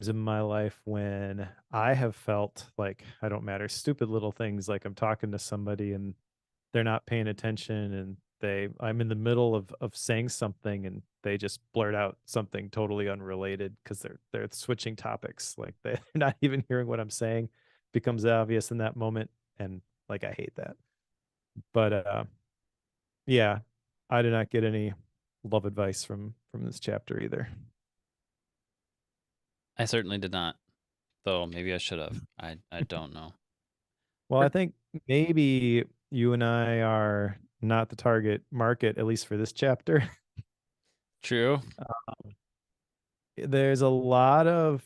in my life when I have felt like I don't matter, stupid little things like I'm talking to somebody and they're not paying attention and I'm in the middle of saying something and they just blurt out something totally unrelated because they're switching topics, like they're not even hearing what I'm saying, becomes obvious in that moment, and like I hate that. But yeah, I did not get any love advice from this chapter either. I certainly did not, though maybe I should have. I don't know. Well, I think maybe you and I are not the target market, at least for this chapter. True. There's a lot of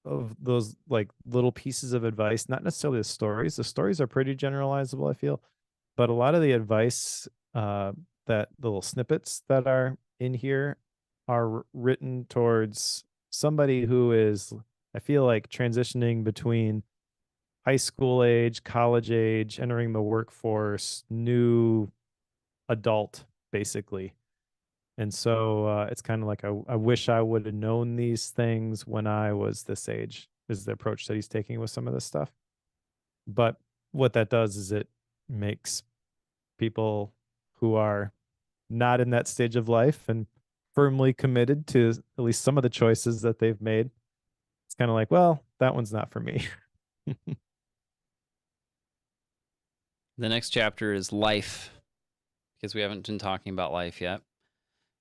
those like little pieces of advice, not necessarily the stories. The stories are pretty generalizable, I feel, but a lot of the advice, that the little snippets that are in here are written towards somebody who is, I feel like, transitioning between high school age, college age, entering the workforce, new adult, basically. And so it's kind of like I wish I would have known these things when I was this age, is the approach that he's taking with some of this stuff. But what that does is it makes people who are not in that stage of life and firmly committed to at least some of the choices that they've made. It's kind of like, well, that one's not for me. The next chapter is life, because we haven't been talking about life yet.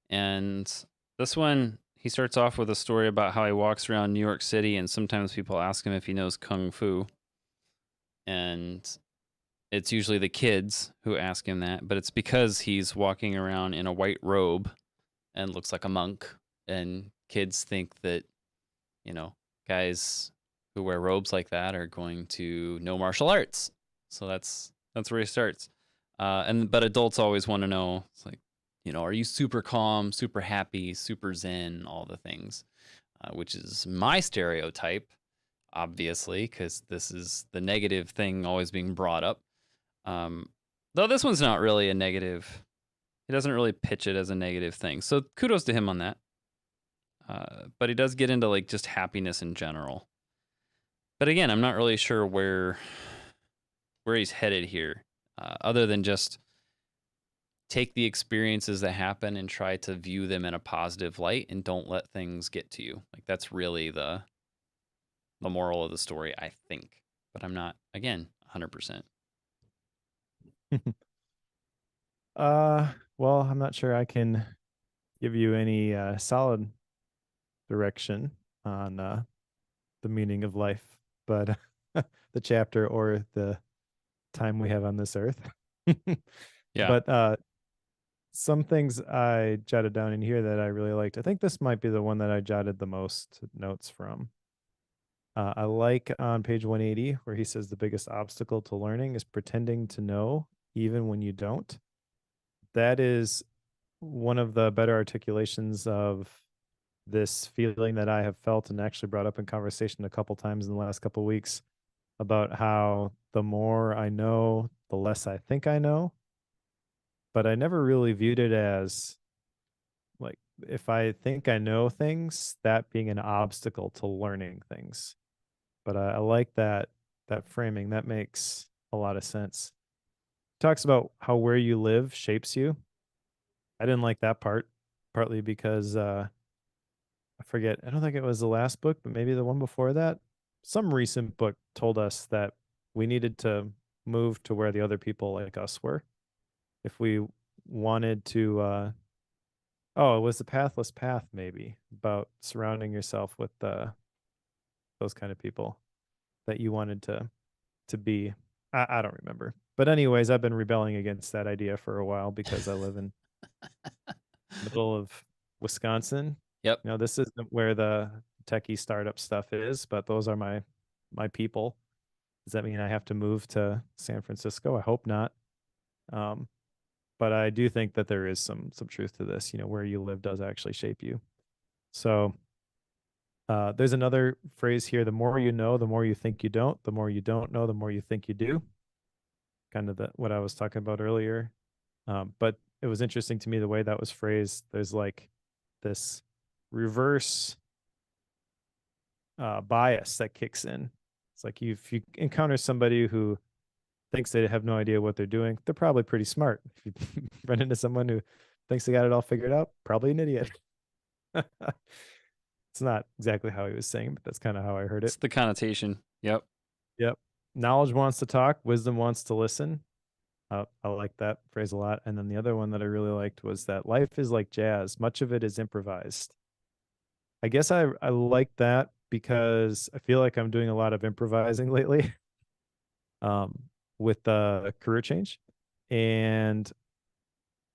And this one, he starts off with a story about how he walks around New York City, and sometimes people ask him if he knows Kung Fu. And it's usually the kids who ask him that, but it's because he's walking around in a white robe and looks like a monk. And kids think that, guys who wear robes like that are going to know martial arts. So that's where he starts. But adults always want to know. It's like, Are you super calm, super happy, super zen, all the things, which is my stereotype, obviously, because this is the negative thing always being brought up. Um, though this one's not really a negative. He doesn't really pitch it as a negative thing. So kudos to him on that. But he does get into like just happiness in general. But again, I'm not really sure where he's headed here, other than just take the experiences that happen and try to view them in a positive light and don't let things get to you. Like that's really the moral of the story, I think. But I'm not, again, 100%. Well, I'm not sure I can give you any solid direction on the meaning of life, but the chapter or the time we have on this earth. Yeah. But some things I jotted down in here that I really liked. I think this might be the one that I jotted the most notes from. I like on page 180 where he says the biggest obstacle to learning is pretending to know even when you don't. That is one of the better articulations of this feeling that I have felt and actually brought up in conversation a couple times in the last couple weeks about how the more I know, the less I think I know. But I never really viewed it as like if I think I know things, that being an obstacle to learning things. But I like that framing. That makes a lot of sense. Talks about how where you live shapes you. I didn't like that part, partly because I forget. I don't think it was the last book, but maybe the one before that. Some recent book told us that we needed to move to where the other people like us were if we wanted to. Oh, it was the Pathless Path, maybe about surrounding yourself with those kind of people that you wanted to be. I don't remember, but anyways, I've been rebelling against that idea for a while because I live in middle of Wisconsin. Yep. This isn't where the techie startup stuff is, but those are my people. Does that mean I have to move to San Francisco? I hope not. Um, but I do think that there is some truth to this. Where you live does actually shape you. So there's another phrase here: the more you know, the more you think you don't. The more you don't know, the more you think you do. Kind of what I was talking about earlier. But it was interesting to me the way that was phrased. There's like this reverse bias that kicks in. It's like if you encounter somebody who thinks they have no idea what they're doing, they're probably pretty smart. If you run into someone who thinks they got it all figured out, probably an idiot. It's not exactly how he was saying, but that's kind of how I heard It's it. the connotation. Yep. Yep. Knowledge wants to talk, wisdom wants to listen. I like that phrase a lot. And then the other one that I really liked was that life is like jazz. Much of it is improvised. I guess I like that because I feel like I'm doing a lot of improvising lately um, with the career change. And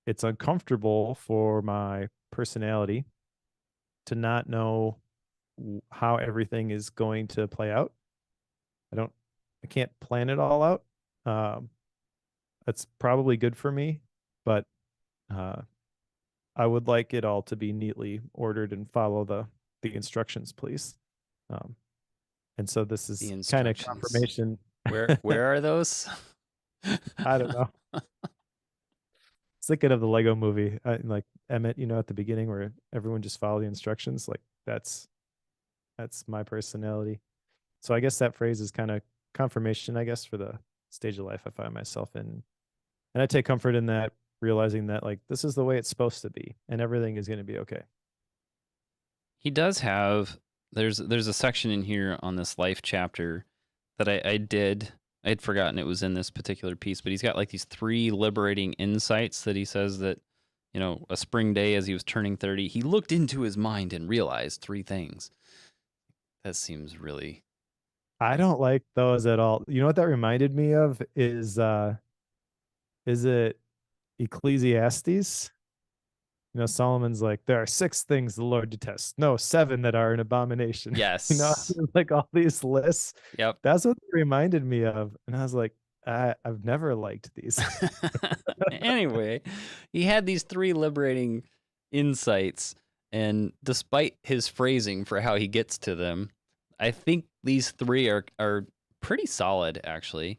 it's uncomfortable for my personality to not know how everything is going to play out. I can't plan it all out. Um, that's probably good for me, but uh, I would like it all to be neatly ordered and follow the instructions, please. Um, and so this The is kind of instructions. confirmation. Where are those? I don't know. Thinking of the Lego movie, like Emmett, at the beginning where everyone just follow the instructions. Like that's my personality. So I guess that phrase is kind of confirmation, I guess, for the stage of life I find myself in, and I take comfort in that, realizing that like this is the way it's supposed to be, and everything is going to be okay. He does have there's a section in here on this life chapter that I had forgotten it was in this particular piece, but he's got like these 3 liberating insights that he says that, a spring day as he was turning 30, he looked into his mind and realized 3 things. That seems really I don't like those at all. You know what that reminded me of is it Ecclesiastes? Solomon's like, there are 6 things the Lord detests. No, 7 that are an abomination. yes. Like all these lists. Yep. That's what it reminded me of. And I was like, I've never liked these. Anyway, he had these three liberating insights, and despite his phrasing for how he gets to them, I think these three are pretty solid, actually.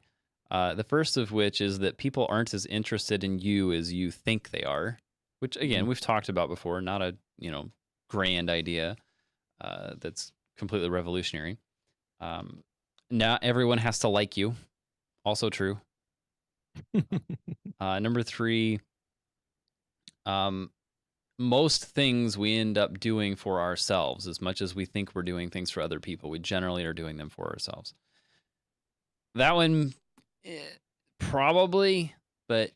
The first of which is that people aren't as interested in you as you think they are, which again Mhm. we've talked about before. Not a grand idea that's completely revolutionary. Um, Not everyone has to like you. Also true. Number three, um, most things we end up doing for ourselves, as much as we think we're doing things for other people, we generally are doing them for ourselves. That one, probably, but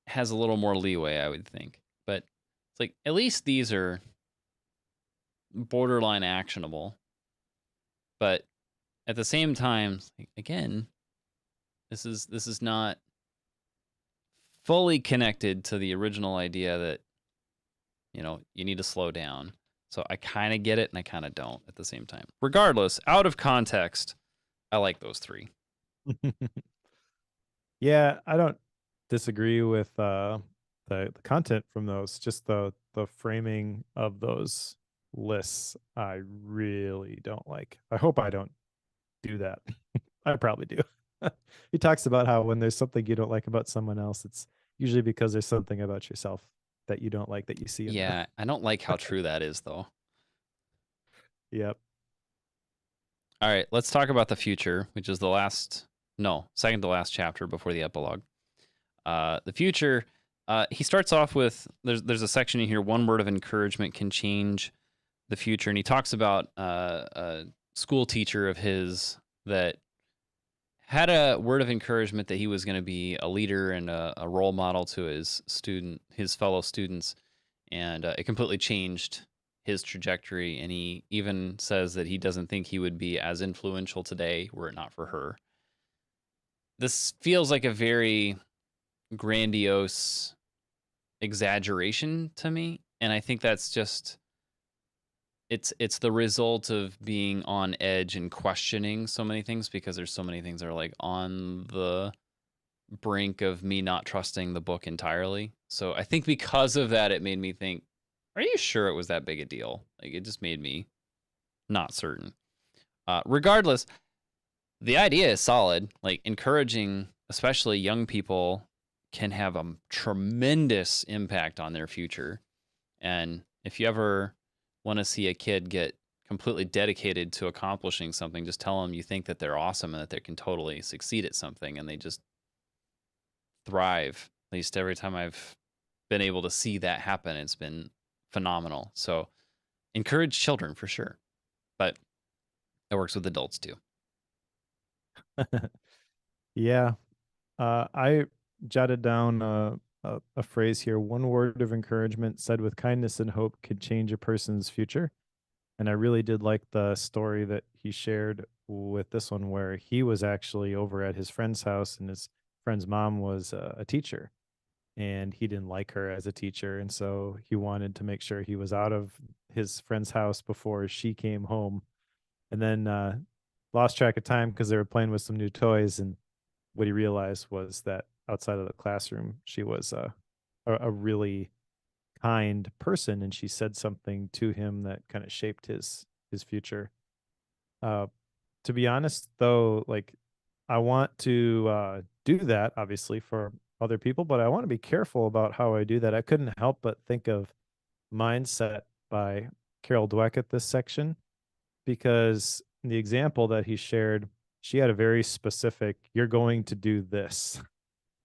has a little more leeway, I would think. But it's like at least these are borderline actionable. But at the same time, again, this is not fully connected to the original idea that you need to slow down. So I kind of get it and I kind of don't at the same time. Regardless, out of context, I like those three. Yeah, I don't disagree with the content from those. Just the framing of those lists, I really don't like. I hope I don't do that. I probably do. He talks about how when there's something you don't like about someone else, it's usually because there's something about yourself that you don't like that you see in them. Yeah, I don't like how true that is, though. Yep. All right, let's talk about the future, which is second to last chapter before the epilogue. The future, he starts off with there's a section in here. One word of encouragement can change the future, and he talks about a school teacher of his that had a word of encouragement that he was going to be a leader and a role model to his fellow students, and it completely changed his trajectory. And he even says that he doesn't think he would be as influential today were it not for her. This feels like a very grandiose exaggeration to me, and I think that's just it's the result of being on edge and questioning so many things, because there's so many things that are like on the brink of me not trusting the book entirely. So I think because of that, it made me think, are you sure it was that big a deal? Like, it just made me not certain. Regardless, the idea is solid. Like, encouraging, especially young people, can have a tremendous impact on their future. And if you ever want to see a kid get completely dedicated to accomplishing something, just tell them you think that they're awesome and that they can totally succeed at something, and they just thrive. At least every time I've been able to see that happen, it's been phenomenal. So encourage children for sure, but it works with adults too. Yeah. I jotted down a phrase here. One word of encouragement said with kindness and hope could change a person's future. And I really did like the story that he shared with this one, where he was actually over at his friend's house and his friend's mom was a teacher and he didn't like her as a teacher. And so he wanted to make sure he was out of his friend's house before she came home. And then lost track of time because they were playing with some new toys. And what he realized was that outside of the classroom, she was a really kind person, and she said something to him that kind of shaped his future. Uh, to be honest, though, like I want to do that obviously for other people, but I want to be careful about how I do that. I couldn't help but think of Mindset by Carol Dweck at this section because the example that he shared, she had a very specific, you're going to do this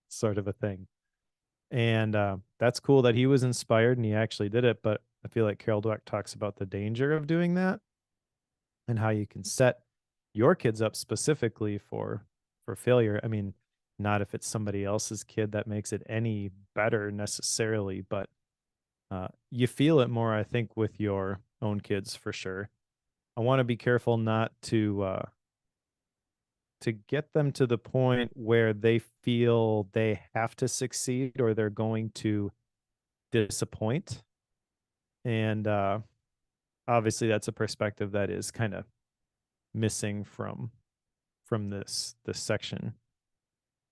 sort of a thing. And that's cool that he was inspired and he actually did it. But I feel like Carol Dweck talks about the danger of doing that and how you can set your kids up specifically for failure. I mean, not if it's somebody else's kid that makes it any better necessarily, but you feel it more, I think, with your own kids for sure. I want to be careful not to get them to the point where they feel they have to succeed or they're going to disappoint. And obviously that's a perspective that is kind of missing from this section.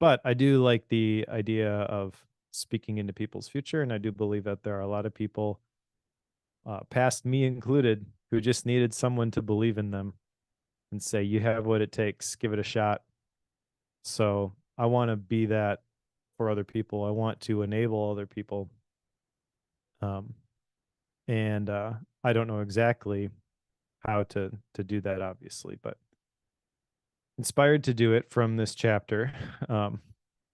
But I do like the idea of speaking into people's future, and I do believe that there are a lot of people, past me included, who just needed someone to believe in them and say, "You have what it takes, give it a shot." So, I wanna be that for other people. I want to enable other people, um, and, I don't know exactly how to do that, obviously, but inspired to do it from this chapter.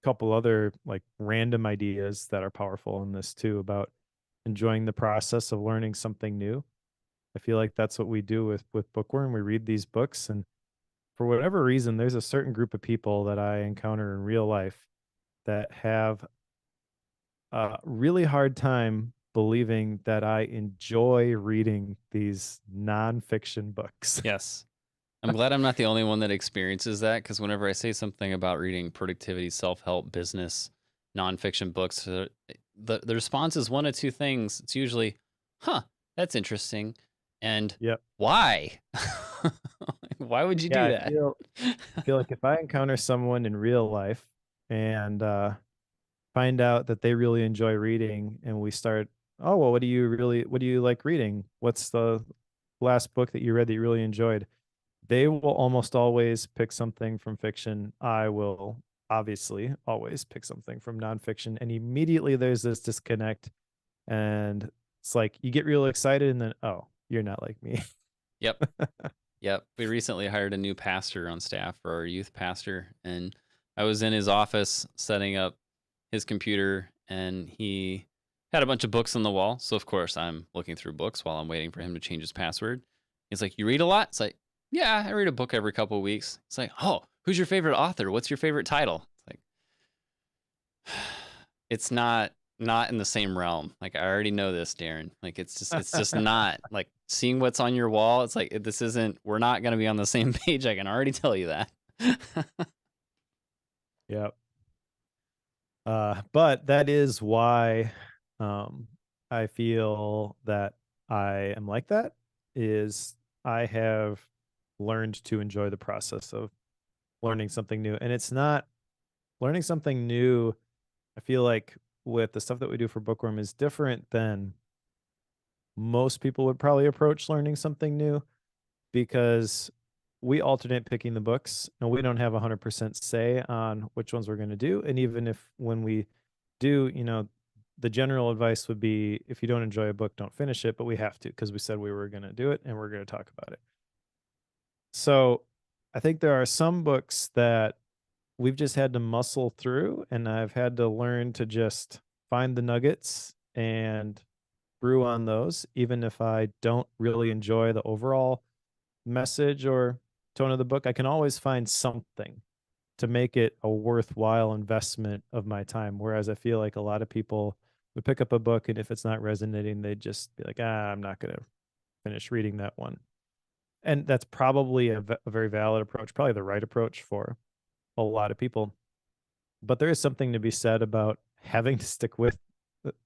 Couple other like random ideas that are powerful in this too about enjoying the process of learning something new. I feel like that's what we do with Bookworm. We read these books, and for whatever reason, there's a certain group of people that I encounter in real life that have a really hard time believing that I enjoy reading these nonfiction books. Yes. I'm glad I'm not the only one that experiences that, because whenever I say something about reading productivity, self-help, business, nonfiction books, the response is one of two things. It's usually, "Huh, that's interesting," and Yep. "Why? Why would you Yeah, do I that?" feel like if I encounter someone in real life and find out that they really enjoy reading, and we start, oh well, what do you like reading? What's the last book that you read that you really enjoyed? They will almost always pick something from fiction. I will obviously always pick something from nonfiction, and immediately there's this disconnect, and it's like you get real excited, and then oh, you're not like me. Yep. Yep. We recently hired a new pastor on staff for our youth pastor, and I was in his office setting up his computer, and he had a bunch of books on the wall. So of course I'm looking through books while I'm waiting for him to change his password. He's like, "You read a lot?" It's like, "Yeah, I read a book every couple of weeks." It's like, "Oh, who's your favorite author? What's your favorite title?" It's like, it's not in the same realm. Like, I already know this, Darren. Like, it's just not like seeing what's on your wall. It's like, this isn't, we're not going to be on the same page. I can already tell you that. Yep. But that is why um, I feel that I am like that. Is I have learned to enjoy the process of learning something new, and it's not learning something new. I feel like with the stuff that we do for Bookworm is different than most people would probably approach learning something new because we alternate picking the books and we don't have 100% say on which ones we're going to do. And even if when we do, the general advice would be if you don't enjoy a book, don't finish it, but we have to because we said we were going to do it and we're going to talk about it. So I think there are some books that we've just had to muscle through, and I've had to learn to just find the nuggets and brew on those, even if I don't really enjoy the overall message or tone of the book. I can always find something to make it a worthwhile investment of my time. Whereas I feel like a lot of people would pick up a book, and if it's not resonating, they'd just be like, I'm not going to finish reading that one. And that's probably a very valid approach, probably the right approach for a lot of people. But there is something to be said about having to stick with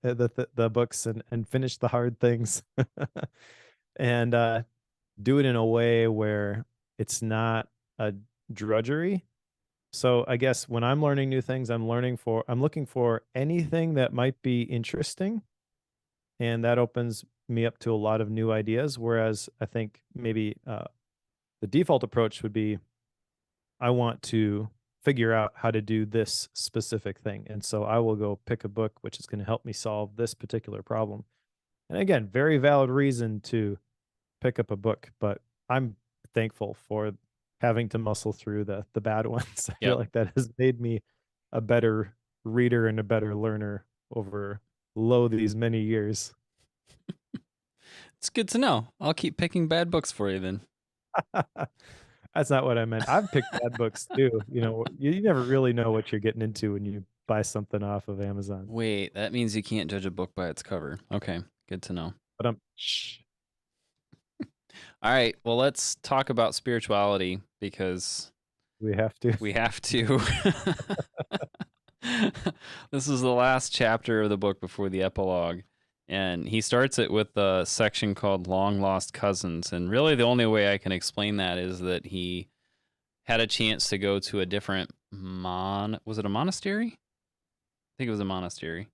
the books and finish the hard things and do it in a way where it's not a drudgery. So I guess when I'm learning new things, I'm looking for anything that might be interesting, and that opens me up to a lot of new ideas. Whereas I think maybe the default approach would be I want to figure out how to do this specific thing, and so I will go pick a book which is going to help me solve this particular problem. And again, very valid reason to pick up a book, but I'm thankful for having to muscle through the bad ones. I feel Yep. like that has made me a better reader and a better learner over these many years. It's good to know. I'll keep picking bad books for you then. That's not what I meant. I've picked bad books too. You never really know what you're getting into when you buy something off of Amazon. Wait, that means you can't judge a book by its cover. Okay, good to know. But shh, All right, well, let's talk about spirituality because we have to. we have to. This is the last chapter of the book before the epilogue. And he starts it with a section called Long Lost Cousins. And really, the only way I can explain that is that he had a chance to go to a different was it a monastery? I think it was a monastery.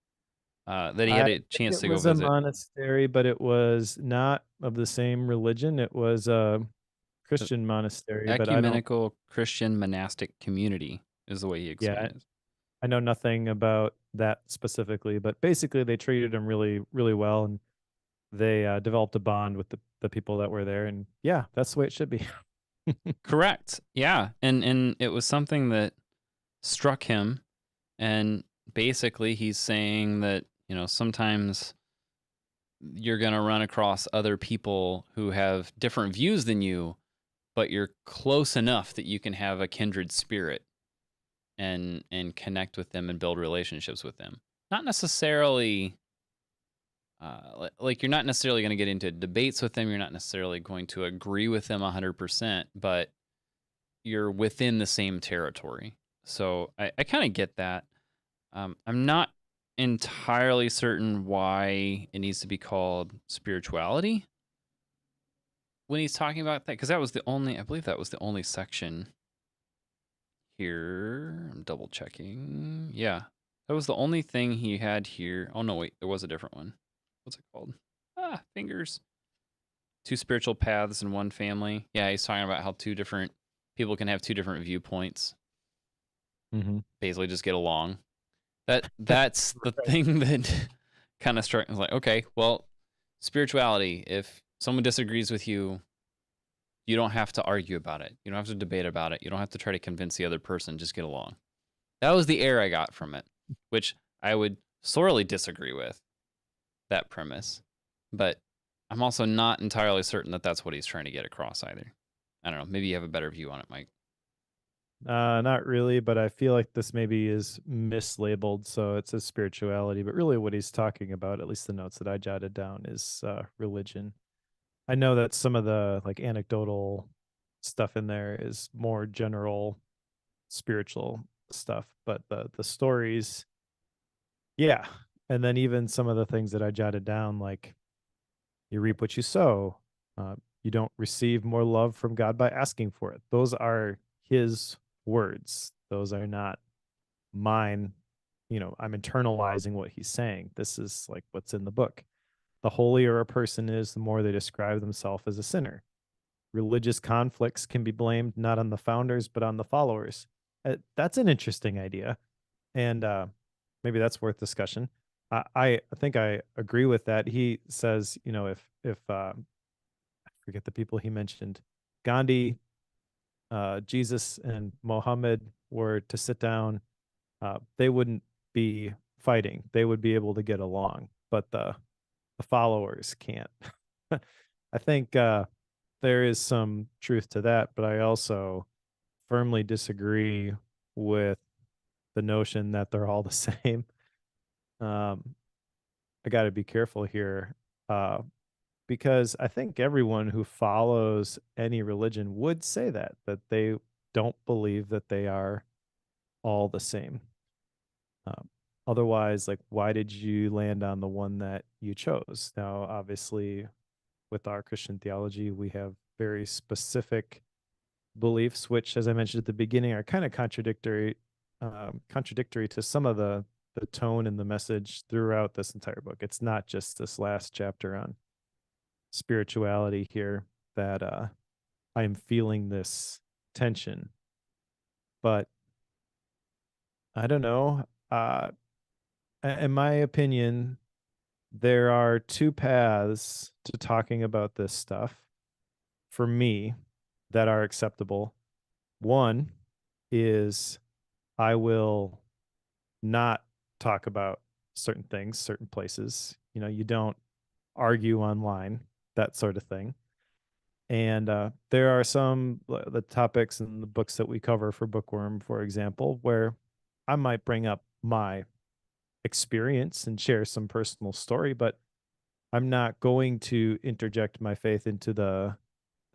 That he I had a think chance it to go was a visit. monastery, but it was not of the same religion. It was a The Christian monastery, but I don't. ecumenical Christian monastic community is the way he Yeah, explained it. I know nothing about that specifically, but basically they treated him really, really well, and they developed a bond with the people that were there. And yeah, that's the way it should be. Correct. Yeah, and it was something that struck him, and basically he's saying that, sometimes you're going to run across other people who have different views than you, but you're close enough that you can have a kindred spirit and connect with them and build relationships with them. Not necessarily like you're not necessarily going to get into debates with them, you're not necessarily going to agree with them 100%, but you're within the same territory. So I kind of get that. I'm not entirely certain why it needs to be called spirituality when he's talking about that, because I believe that was the only section here. I'm double checking. Yeah, that was the only thing he had here. Oh no, wait, there was a different one. What's it called? Fingers. Two spiritual paths in one family. Yeah, he's talking about how two different people can have two different viewpoints. Hmm. Basically, just get along. That's the thing that kind of struck. I was like, okay, well, spirituality. If someone disagrees with you, you don't have to argue about it. You don't have to debate about it. You don't have to try to convince the other person. Just get along. That was the air I got from it, which I would sorely disagree with that premise. But I'm also not entirely certain that that's what he's trying to get across either. I don't know. Maybe you have a better view on it, Mike. Not really, but I feel like this maybe is mislabeled. So it says spirituality, but really what he's talking about, at least the notes that I jotted down, is religion. I know that some of the like anecdotal stuff in there is more general spiritual stuff, but the stories, yeah. And then even some of the things that I jotted down, like you reap what you sow. You don't receive more love from God by asking for it. Those are his words. Those are not mine. I'm internalizing what he's saying. This is like what's in the book. The holier a person is, the more they describe themselves as a sinner. Religious conflicts can be blamed not on the founders, but on the followers. That's an interesting idea. And maybe that's worth discussion. I think I agree with that. He says, if I forget the people he mentioned, Gandhi, Jesus, and Mohammed were to sit down, they wouldn't be fighting. They would be able to get along, but the followers can't. I think there is some truth to that, but I also firmly disagree with the notion that they're all the same. Um, I got to be careful here uh, because I think everyone who follows any religion would say that they don't believe that they are all the same. Um, Otherwise, like, why did you land on the one that you chose? Now, obviously, with our Christian theology, we have very specific beliefs, which, as I mentioned at the beginning, are kind of contradictory to some of the tone and the message throughout this entire book. It's not just this last chapter on spirituality here that I am feeling this tension, but I don't know. In my opinion, there are two paths to talking about this stuff for me that are acceptable. One is I will not talk about certain things, certain places. You don't argue online, that sort of thing. And there are some the topics and the books that we cover for Bookworm, for example, where I might bring up my experience and share some personal story, but I'm not going to interject my faith into the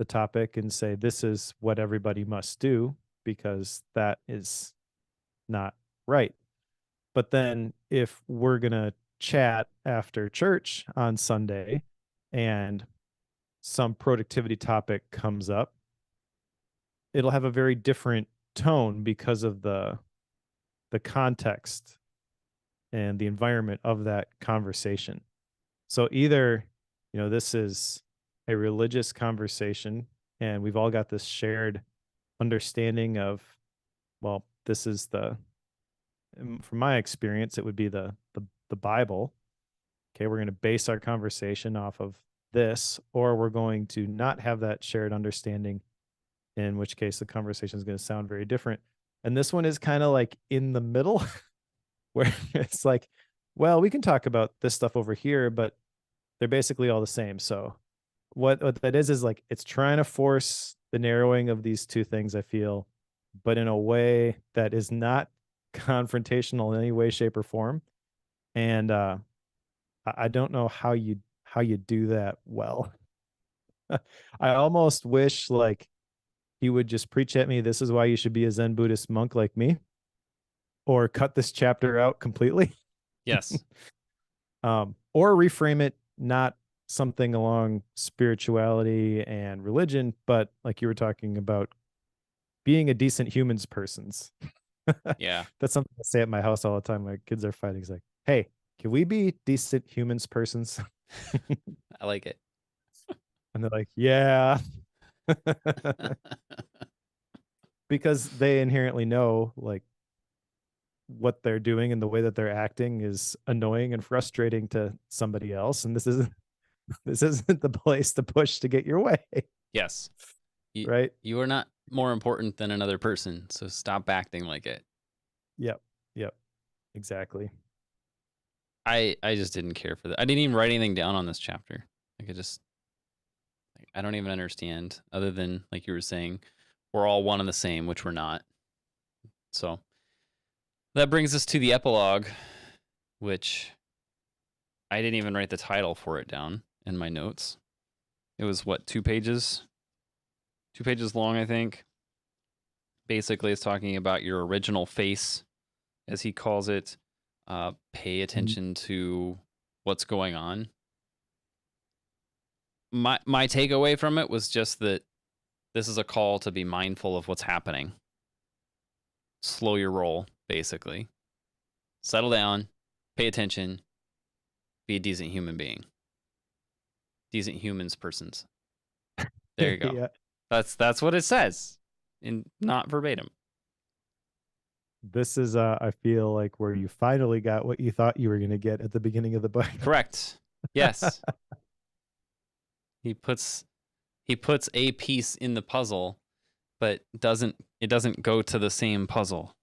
topic and say this is what everybody must do because that is not right. But then if we're going to chat after church on Sunday and some productivity topic comes up, it'll have a very different tone because of the context and the environment of that conversation. So either, this is a religious conversation and we've all got this shared understanding of, well, this is from my experience, it would be the Bible. Okay, we're going to base our conversation off of this, or we're going to not have that shared understanding, in which case the conversation is going to sound very different. And this one is kind of like in the middle, where it's like, well, we can talk about this stuff over here, but they're basically all the same. So what that is like it's trying to force the narrowing of these two things, I feel, but in a way that is not confrontational in any way, shape, or form. And I don't know how you do that well. I almost wish like he would just preach at me, this is why you should be a Zen Buddhist monk like me, or cut this chapter out completely. Yes. Or reframe it not something along spirituality and religion, but like you were talking about being a decent humans persons. Yeah. That's something I say at my house all the time. My kids are fighting. It's like, hey, can we be decent humans persons? I like it. And they're like, yeah. Because they inherently know like what they're doing and the way that they're acting is annoying and frustrating to somebody else. And this isn't the place to push to get your way. Yes. You, Right? you are not more important than another person, so stop acting like it. Yep. Yep. Exactly. I just didn't care for that. I didn't even write anything down on this chapter. Like I don't even understand, other than like you were saying, we're all one and the same, which we're not. So that brings us to the epilogue, which I didn't even write the title for it down in my notes. It was what, 2 pages? 2 pages long, I think. Basically, it's talking about your original face, as he calls it. Pay attention to what's going on. My takeaway from it was just that this is a call to be mindful of what's happening. Slow your roll, basically. Settle down, pay attention, be a decent human being. Decent humans persons. There you go. Yeah. That's what it says. Not verbatim. This is I feel like where you finally got what you thought you were going to get at the beginning of the book. Correct. Yes. He puts a piece in the puzzle, but it doesn't go to the same puzzle.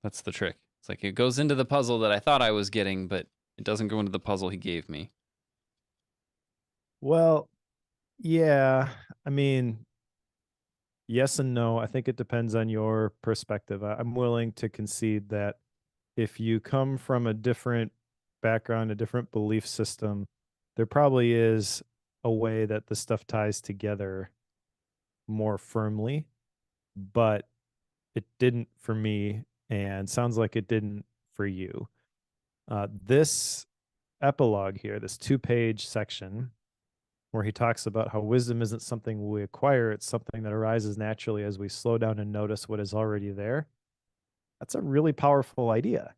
That's the trick. It's like it goes into the puzzle that I thought I was getting, but it doesn't go into the puzzle he gave me. Well, yeah. I mean, yes and no. I think it depends on your perspective. I'm willing to concede that if you come from a different background, a different belief system, there probably is a way that the stuff ties together more firmly, but it didn't for me, and sounds like it didn't for you. This epilogue here, this 2-page section, where he talks about how wisdom isn't something we acquire, it's something that arises naturally as we slow down and notice what is already there. That's a really powerful idea.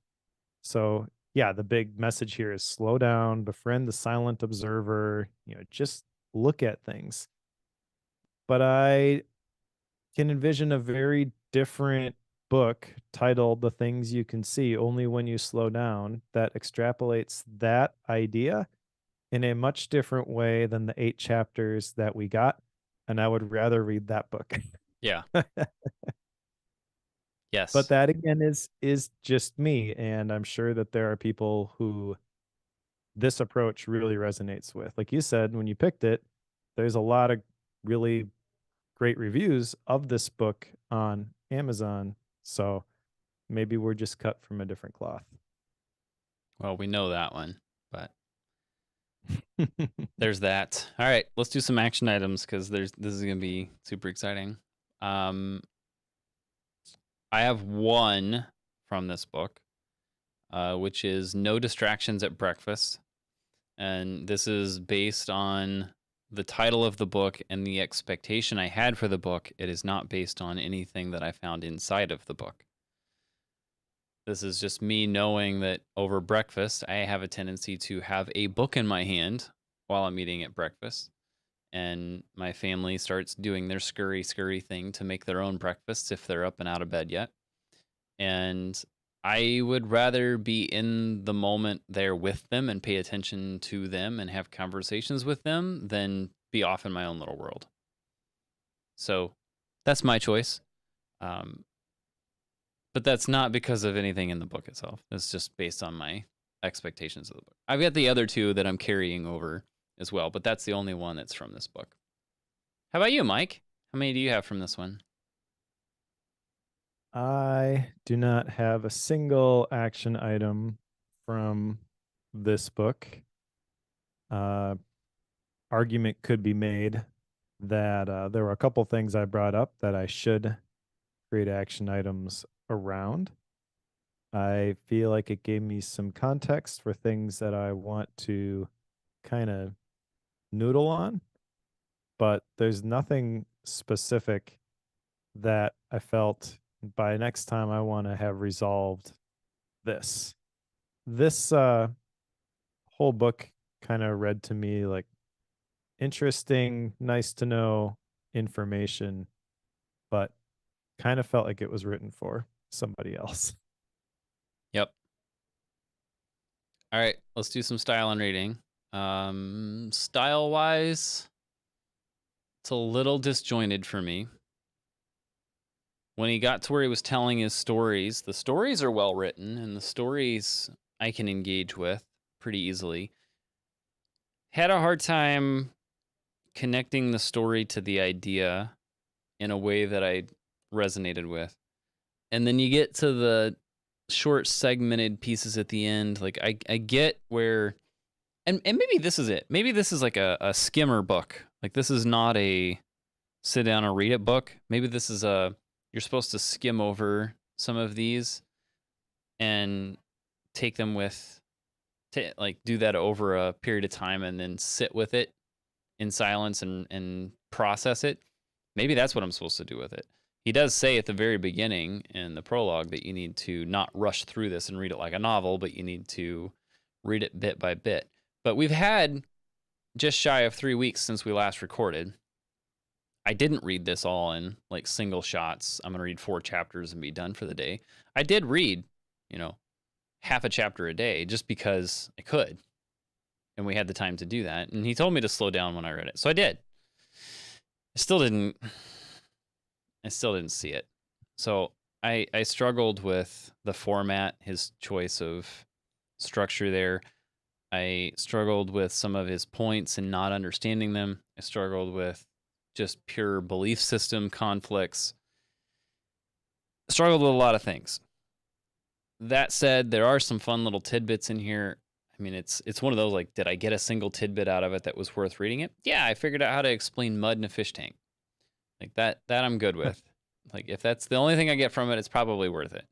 So, yeah, the big message here is slow down, befriend the silent observer, just look at things. But I can envision a very different book titled The Things You Can See Only When You Slow Down that extrapolates that idea in a much different way than the 8 chapters that we got. And I would rather read that book. Yeah. But Yes. that again is just me. And I'm sure that there are people who this approach really resonates with. Like you said, when you picked it, there's a lot of really great reviews of this book on Amazon. So maybe we're just cut from a different cloth. Well, we know that one, but there's that. All right, let's do some action items because this is gonna be super exciting. I have one from this book, which is no distractions at breakfast, and this is based on the title of the book and the expectation I had for the book, it is not based on anything that I found inside of the book. This is just me knowing that over breakfast, I have a tendency to have a book in my hand while I'm eating at breakfast. And my family starts doing their scurry thing to make their own breakfasts if they're up and out of bed yet. And I would rather be in the moment there with them and pay attention to them and have conversations with them than be off in my own little world. So that's my choice. Um, but that's not because of anything in the book itself. It's just based on my expectations of the book. I've got the other two that I'm carrying over as well, but that's the only one that's from this book. How about you, Mike? How many do you have from this one? I do not have a single action item from this book. Argument could be made that there were a couple things I brought up that I should create action items around. I feel like it gave me some context for things that I want to kind of noodle on, but there's nothing specific that I felt by next time I want to have resolved this. This whole book kind of read to me like interesting, nice to know information, but kind of felt like it was written for somebody else. Yep. All right, let's do some style and rating. Style wise, it's a little disjointed for me. When he got to where he was telling his stories, the stories are well written and the stories I can engage with pretty easily. Had a hard time connecting the story to the idea in a way that I resonated with. And then you get to the short segmented pieces at the end. Like I get where and maybe this is it. Maybe this is like a skimmer book. Like this is not a sit down and read it book. Maybe this is you're supposed to skim over some of these and take them with like do that over a period of time and then sit with it in silence and process it. Maybe that's what I'm supposed to do with it. He does say at the very beginning in the prologue that you need to not rush through this and read it like a novel, but you need to read it bit by bit. But we've had just shy of 3 weeks since we last recorded. I didn't read this all in like single shots. I'm going to read 4 chapters and be done for the day. I did read, half a chapter a day just because I could. And we had the time to do that. And he told me to slow down when I read it. So I did. I still didn't see it. So I struggled with the format, his choice of structure there. I struggled with some of his points and not understanding them. I struggled with just pure belief system conflicts. I struggled with a lot of things. That said, there are some fun little tidbits in here. I mean, it's one of those like, did I get a single tidbit out of it that was worth reading it? Yeah, I figured out how to explain mud in a fish tank. Like that I'm good with. Like if that's the only thing I get from it, it's probably worth it.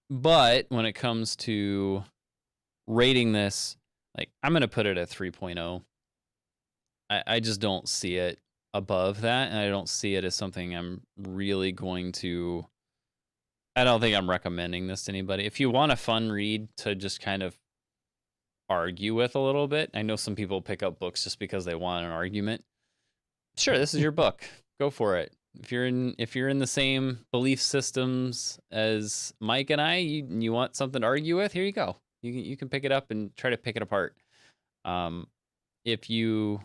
But when it comes to rating this, like I'm going to put it at 3.0. I just don't see it above that, and I don't see it as something I'm really going to. I don't think I'm recommending this to anybody. If you want a fun read to just kind of argue with a little bit, I know some people pick up books just because they want an argument. Sure, this is your book. Go for it. If you're in the same belief systems as Mike and I, you want something to argue with, here you go. You can pick it up and try to pick it apart. If you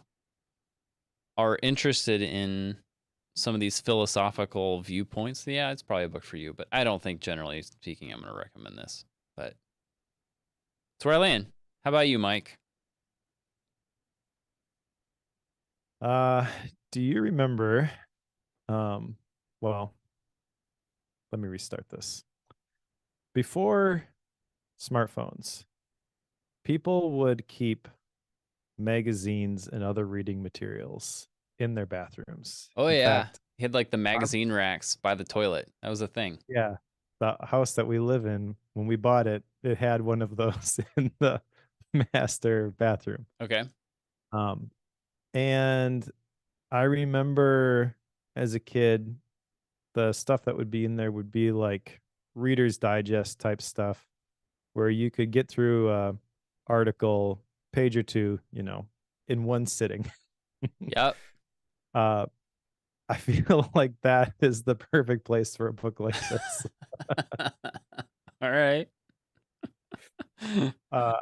are interested in some of these philosophical viewpoints, yeah, it's probably a book for you. But I don't think, generally speaking, I'm going to recommend this. But that's where I land. How about you, Mike? Do you remember? Well, let me restart this. Before smartphones, people would keep magazines and other reading materials in their bathrooms. Oh, In yeah. fact, He had like the our, magazine racks by the toilet. That was a thing. yeah, the house that we live in, when we bought it, it had one of those in the master bathroom. Okay. Um, and I remember as a kid, the stuff that would be in there would be like Reader's Digest type stuff where you could get through a article page or two, in one sitting. Yep. uh, I feel like that is the perfect place for a book like this. All right. I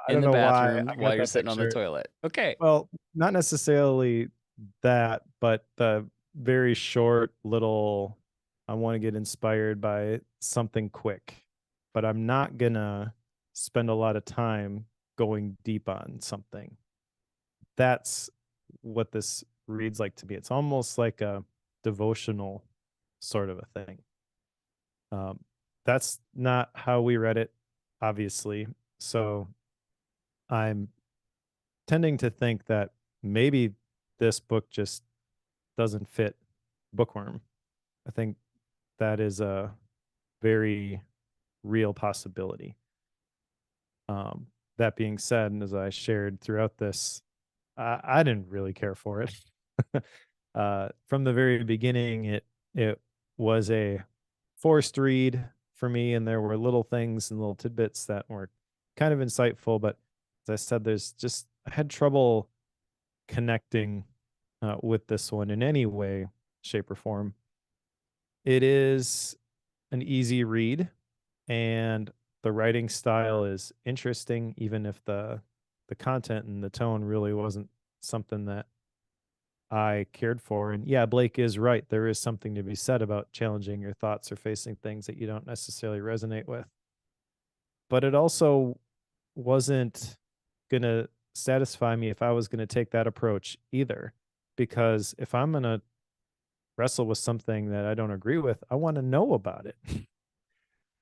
In don't the know why bathroom I while got you're that sitting on the picture. toilet. Okay. Well, not necessarily that, but the very short little, I want to get inspired by something quick, but I'm not gonna spend a lot of time going deep on something. That's what this reads like to me. It's almost like a devotional sort of a thing. Um, that's not how we read it, obviously. So I'm tending to think that maybe this book just doesn't fit Bookworm. I think that is a very real possibility. That being said, and as I shared throughout this, I didn't really care for it. From the very beginning, it was a forced read for me, and there were little things and little tidbits that were kind of insightful. But as I said, I had trouble connecting with this one in any way, shape, or form. It is an easy read, and the writing style is interesting, even if the content and the tone really wasn't something that I cared for. And yeah, Blake is right. There is something to be said about challenging your thoughts or facing things that you don't necessarily resonate with. But it also wasn't going to satisfy me if I was going to take that approach either. Because if I'm going to wrestle with something that I don't agree with, I want to know about it.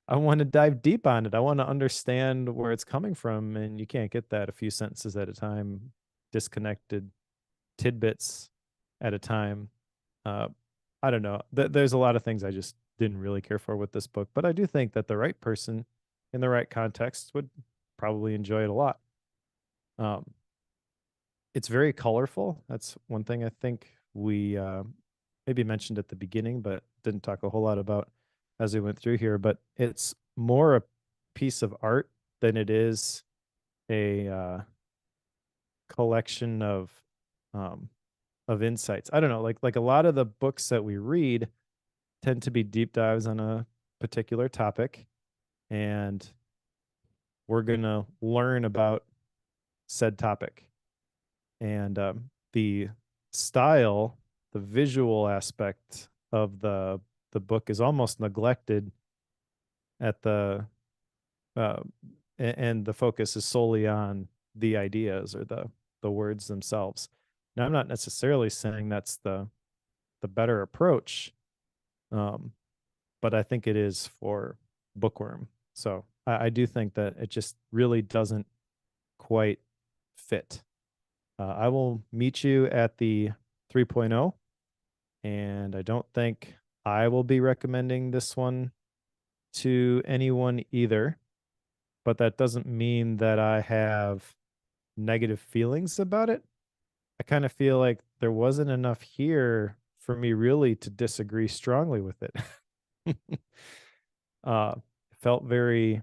I want to dive deep on it. I want to understand where it's coming from. And you can't get that a few sentences at a time, disconnected tidbits at a time. Uh, I don't know. There's a lot of things I just didn't really care for with this book, but I do think that the right person in the right context would probably enjoy it a lot. Um, it's very colorful. That's one thing I think we maybe mentioned at the beginning, but didn't talk a whole lot about as we went through here. But it's more a piece of art than it is a collection um, of insights. I don't know, like a lot of the books that we read tend to be deep dives on a particular topic, and we're gonna learn about said topic. And the style, the visual aspect of the book is almost neglected at uh, and the focus is solely on the ideas or the words themselves. Now, I'm not necessarily saying that's the better approach, um, but I think it is for Bookworm. So I do think that it just really doesn't quite fit. I will meet you at the 3.0, and I don't think I will be recommending this one to anyone either. But that doesn't mean that I have negative feelings about it. I kind of feel like there wasn't enough here for me really to disagree strongly with it. uh, felt very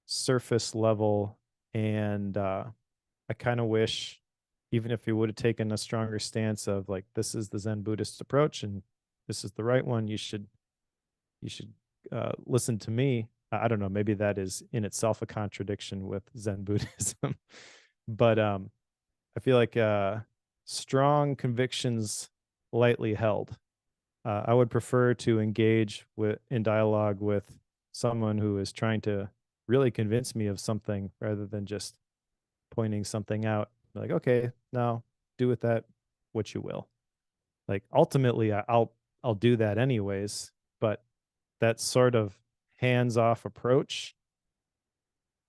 surface level, and I kind of wish, even if he would have taken a stronger stance of like, this is the Zen Buddhist approach and this is the right one, you should listen to me. I don't know, maybe that is in itself a contradiction with Zen Buddhism. But I feel like strong convictions lightly held. I would prefer to engage with in dialogue with someone who is trying to really convince me of something rather than just pointing something out. Like, okay, now do with that what you will. Like ultimately, I'll do that anyways. But that sort of hands off approach,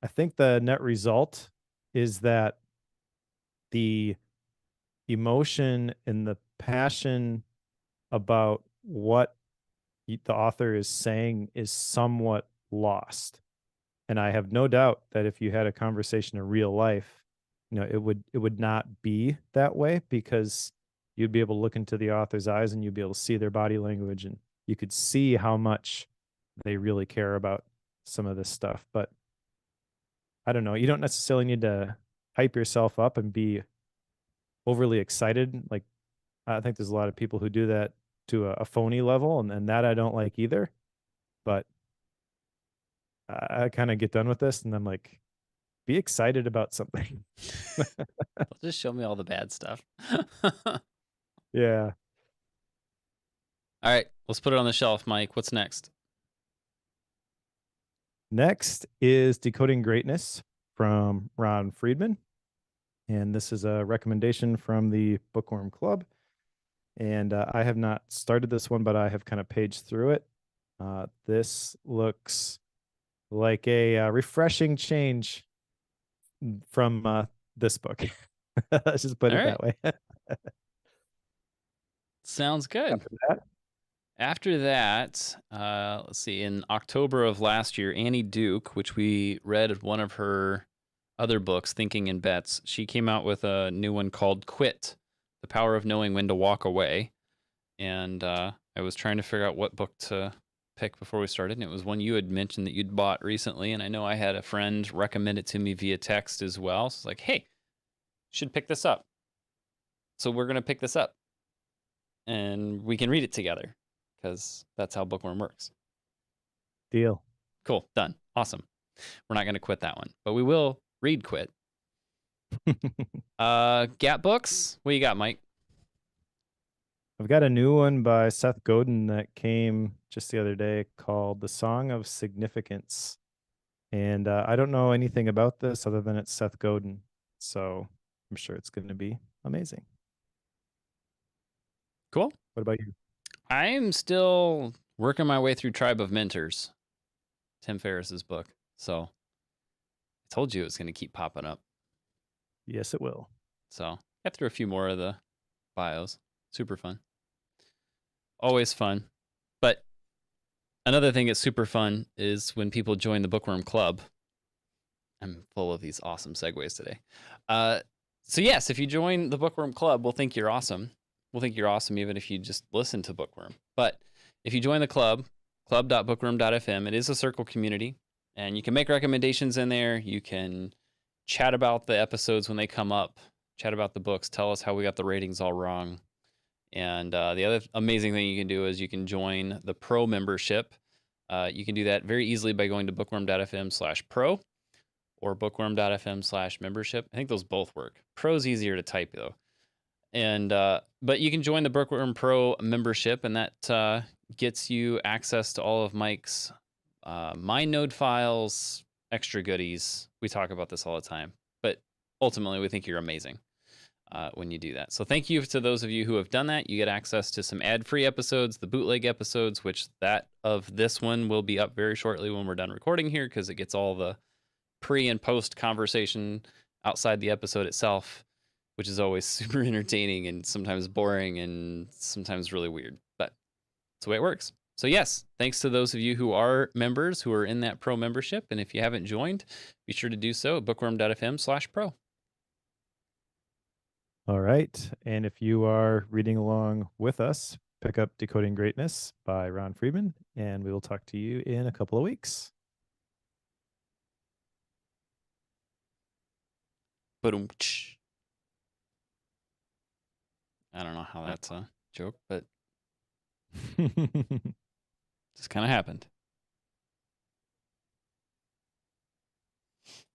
I think the net result is that the emotion and the passion about what the author is saying is somewhat lost. And I have no doubt that if you had a conversation in real life, it would not be that way, because you'd be able to look into the author's eyes and you'd be able to see their body language, and you could see how much they really care about some of this stuff. But I don't know, you don't necessarily need to hype yourself up and be overly excited. Like, I think there's a lot of people who do that to a phony level, and that I don't like either. But I kind of get done with this and I'm like, be excited about something. Just show me all the bad stuff. Yeah. All right, let's put it on the shelf, Mike. What's next? Next is Decoding Greatness from Ron Friedman. And this is a recommendation from the Bookworm Club. And I have not started this one, but I have kind of paged through it. This looks like a refreshing change from this book. Let's just put All it right. that way. Sounds good. After that, After that, let's see, in October of last year, Annie Duke, which we read one of her other books, Thinking in Bets, she came out with a new one called Quit, The Power of Knowing When to Walk Away. And I was trying to figure out what book to pick before we started, and it was one you had mentioned that you'd bought recently, and I know I had a friend recommend it to me via text as well. So it's like, hey, should pick this up. So we're going to pick this up, and we can read it together, because that's how Bookworm works. deal. Cool, done. Awesome. We're not going to quit that one, but we will read Quit. Gap books? What you got, Mike? I've got a new one by Seth Godin that came just the other day called The Song of Significance. And I don't know anything about this other than it's Seth Godin. So I'm sure it's going to be amazing. Cool. What about you? I'm still working my way through Tribe of Mentors, Tim Ferriss's book. So I told you it was going to keep popping up. Yes, it will. So got through a few more of the bios. Super fun. Always fun. But another thing that's super fun is when people join the Bookworm Club. I'm full of these awesome segues today. So yes, if you join the Bookworm Club, we'll think you're awesome. We'll think you're awesome even if you just listen to Bookworm. But if you join the club, club.bookworm.fm, it is a circle community, and you can make recommendations in there. You can chat about the episodes when they come up, chat about the books, tell us how we got the ratings all wrong. And the other amazing thing you can do is you can join the Pro membership. You can do that very easily by going to bookworm.fm/pro or bookworm.fm/membership. I think those both work. Pro's easier to type though. And but you can join the Bookworm Pro membership, and that gets you access to all of Mike's MindNode files, extra goodies. We talk about this all the time, but ultimately we think you're amazing when you do that. So thank you to those of you who have done that. You get access to some ad-free episodes, the bootleg episodes, which that of this one will be up very shortly when we're done recording here, because it gets all the pre and post conversation outside the episode itself, which is always super entertaining and sometimes boring and sometimes really weird, but it's the way it works. So yes, thanks to those of you who are members, who are in that Pro membership. And if you haven't joined, be sure to do so at bookworm.fm/pro. All right. And if you are reading along with us, pick up Decoding Greatness by Ron Friedman, and we will talk to you in a couple of weeks. Boom. I don't know how that's a joke, but just kind of happened.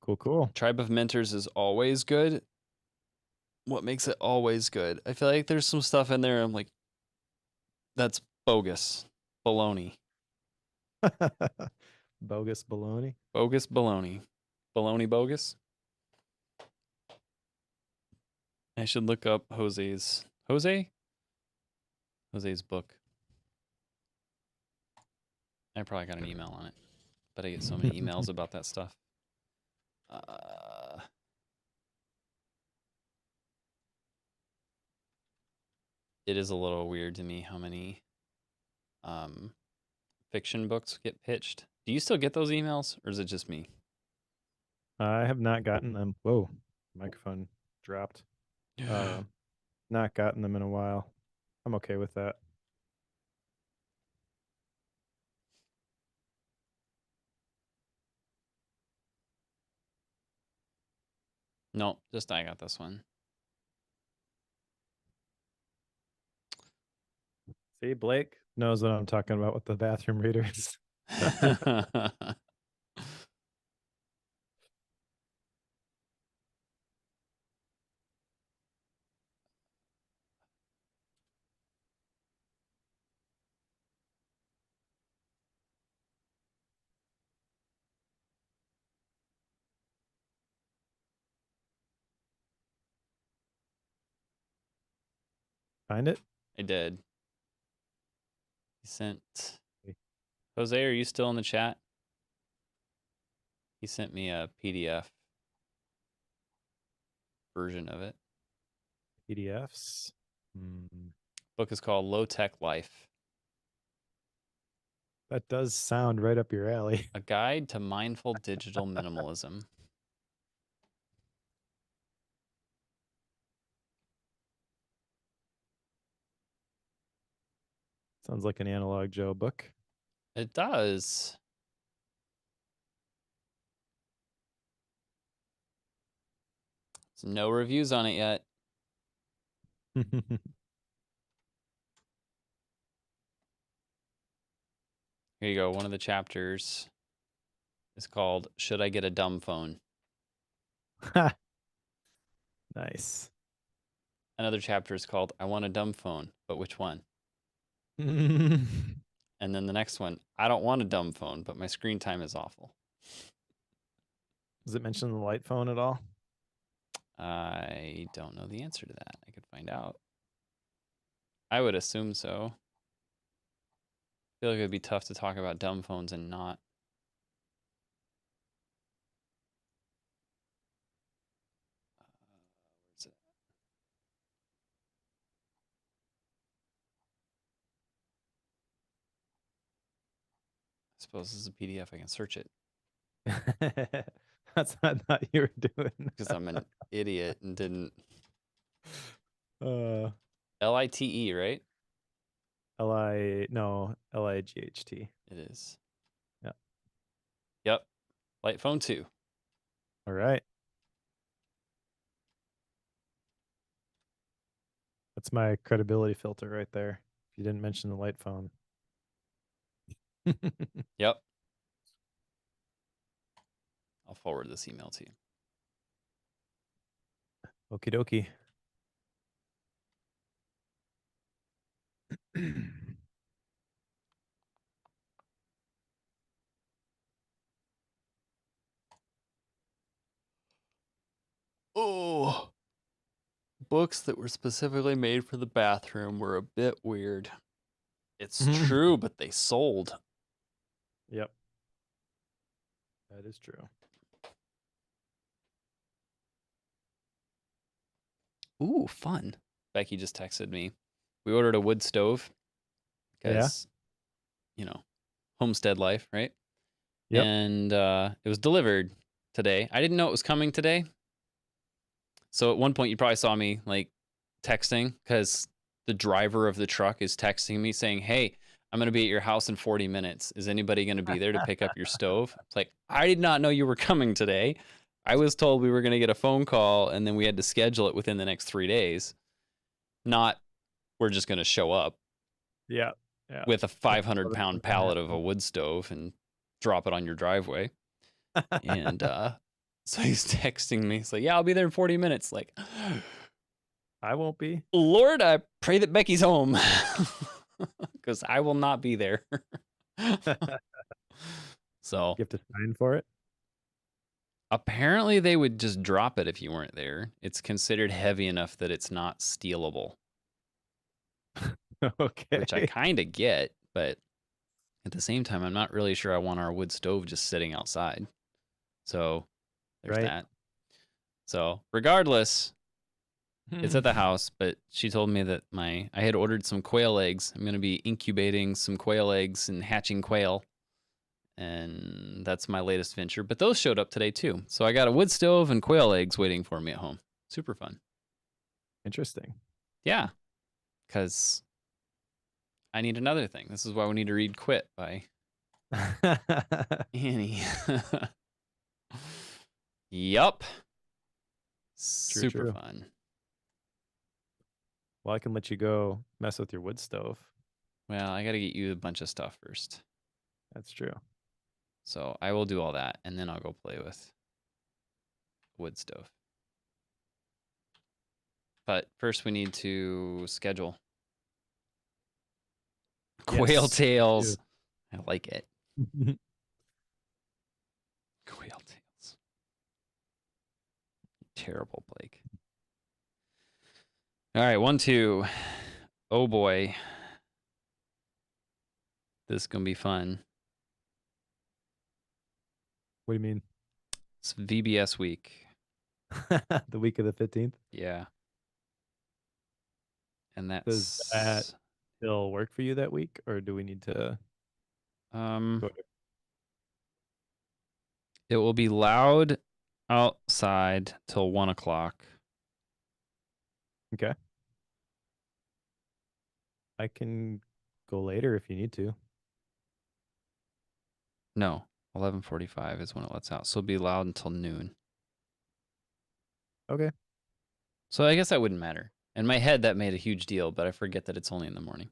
Cool, cool. Tribe of Mentors is always good. What makes it always good? I feel like there's some stuff in there I'm like, that's bogus. Baloney. Bogus baloney. Bogus baloney. Baloney bogus. I should look up Jose's book. I probably got an email on it, but I get so many emails about that stuff. It is a little weird to me how many fiction books get pitched. Do you still get those emails, or is it just me? I have not gotten them. Whoa. Microphone dropped. Not gotten them in a while. I'm okay with that. No, just I got this one. See, Blake knows what I'm talking about with the bathroom readers. Find it? I did. He sent. Jose, are you still in the chat? He sent me a PDF version of it. PDFs. Book is called Low Tech Life. That does sound right up your alley. A Guide to Mindful Digital Minimalism. Sounds like an Analog Joe book. It does. There's no reviews on it yet. Here you go. One of the chapters is called Should I Get a Dumb Phone? Nice. Another chapter is called I Want a Dumb Phone, but which one? And then the next one, I don't want a dumb phone, but my screen time is awful. Does it mention the light phone at all? I don't know the answer to that. I could find out. I would assume so. I feel like it would be tough to talk about dumb phones and not. Where's it? I suppose this is a PDF. I can search it. That's what I thought you were doing. Because I'm an idiot and didn't. LITE, right? no, LIGHT. It is. Yep. Yep. Light phone 2. All right. That's my credibility filter right there. If you didn't mention the light phone. Yep. I'll forward this email to you. Okie dokie. Oh. Books that were specifically made for the bathroom were a bit weird. It's true, but they sold. Yep. That is true. Ooh, fun. Becky just texted me. We ordered a wood stove because, homestead life, right? Yep. And it was delivered today. I didn't know it was coming today. So at one point you probably saw me like texting because the driver of the truck is texting me saying, hey, I'm going to be at your house in 40 minutes. Is anybody going to be there to pick up your stove? It's like, I did not know you were coming today. I was told we were going to get a phone call and then we had to schedule it within the next 3 days. Not we're just going to show up. Yeah. With a 500-pound pallet of a wood stove and drop it on your driveway. And so he's texting me. He's like, yeah, I'll be there in 40 minutes. Like, I won't be. Lord, I pray that Becky's home. Because I will not be there. So you have to sign for it? Apparently they would just drop it if you weren't there. It's considered heavy enough that it's not stealable. Okay. Which I kind of get, but at the same time, I'm not really sure I want our wood stove just sitting outside. So there's that. So regardless, it's at the house, but she told me that I had ordered some quail eggs. I'm going to be incubating some quail eggs and hatching quail. And that's my latest venture. But those showed up today too. So I got a wood stove and quail eggs waiting for me at home. Super fun. Interesting. Yeah, because I need another thing. This is why we need to read Quit by Annie. Yup. Super True. fun. Well, I can let you go mess with your wood stove. Well, I got to get you a bunch of stuff first. That's true. So I will do all that, and then I'll go play with wood stove. But first, we need to schedule Quail Yes. Tales. I like it. Quail Tales. Terrible, Blake. All right, 1, 2. Oh boy. This is going to be fun. What do you mean? It's VBS week. The week of the 15th? Yeah. And Does that's that still work for you that week, or do we need to go to... it will be loud outside till 1 o'clock. Okay. I can go later if you need to. No, 11:45 is when it lets out. So it'll be loud until noon. Okay. So I guess that wouldn't matter. In my head, that made a huge deal, but I forget that it's only in the morning.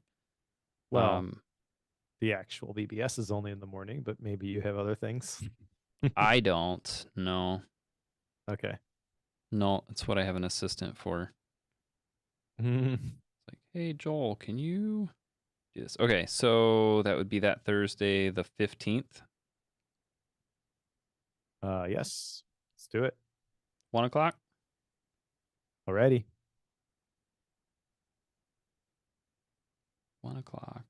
Well, the actual VBS is only in the morning, but maybe you have other things. I don't. No. Okay. No, that's what I have an assistant for. It's like, hey, Joel, can you do this? Okay, so that would be that Thursday, the 15th. Yes. Let's do it. 1 o'clock? Alrighty. 1 o'clock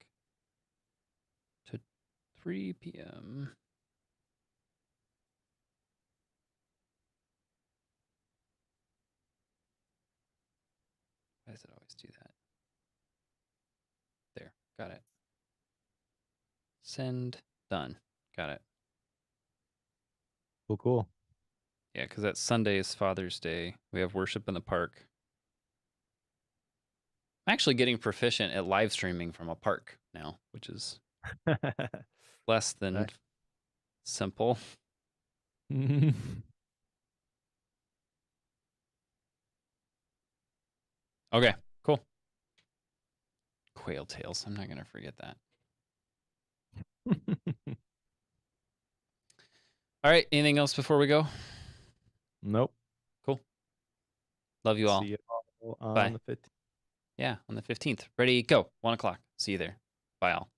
to 3 p.m. Why does it always do that? There, got it. Send, done. Got it. Cool. Yeah, because that Sunday is Father's Day. We have worship in the park. I'm actually getting proficient at live streaming from a park now, which is less than simple. Okay, cool. Quail Tales. I'm not going to forget that. All right, anything else before we go? Nope. Cool. Love you all. See you all on Bye. the 15th. Yeah, on the 15th. Ready, go. 1 o'clock. See you there. Bye all.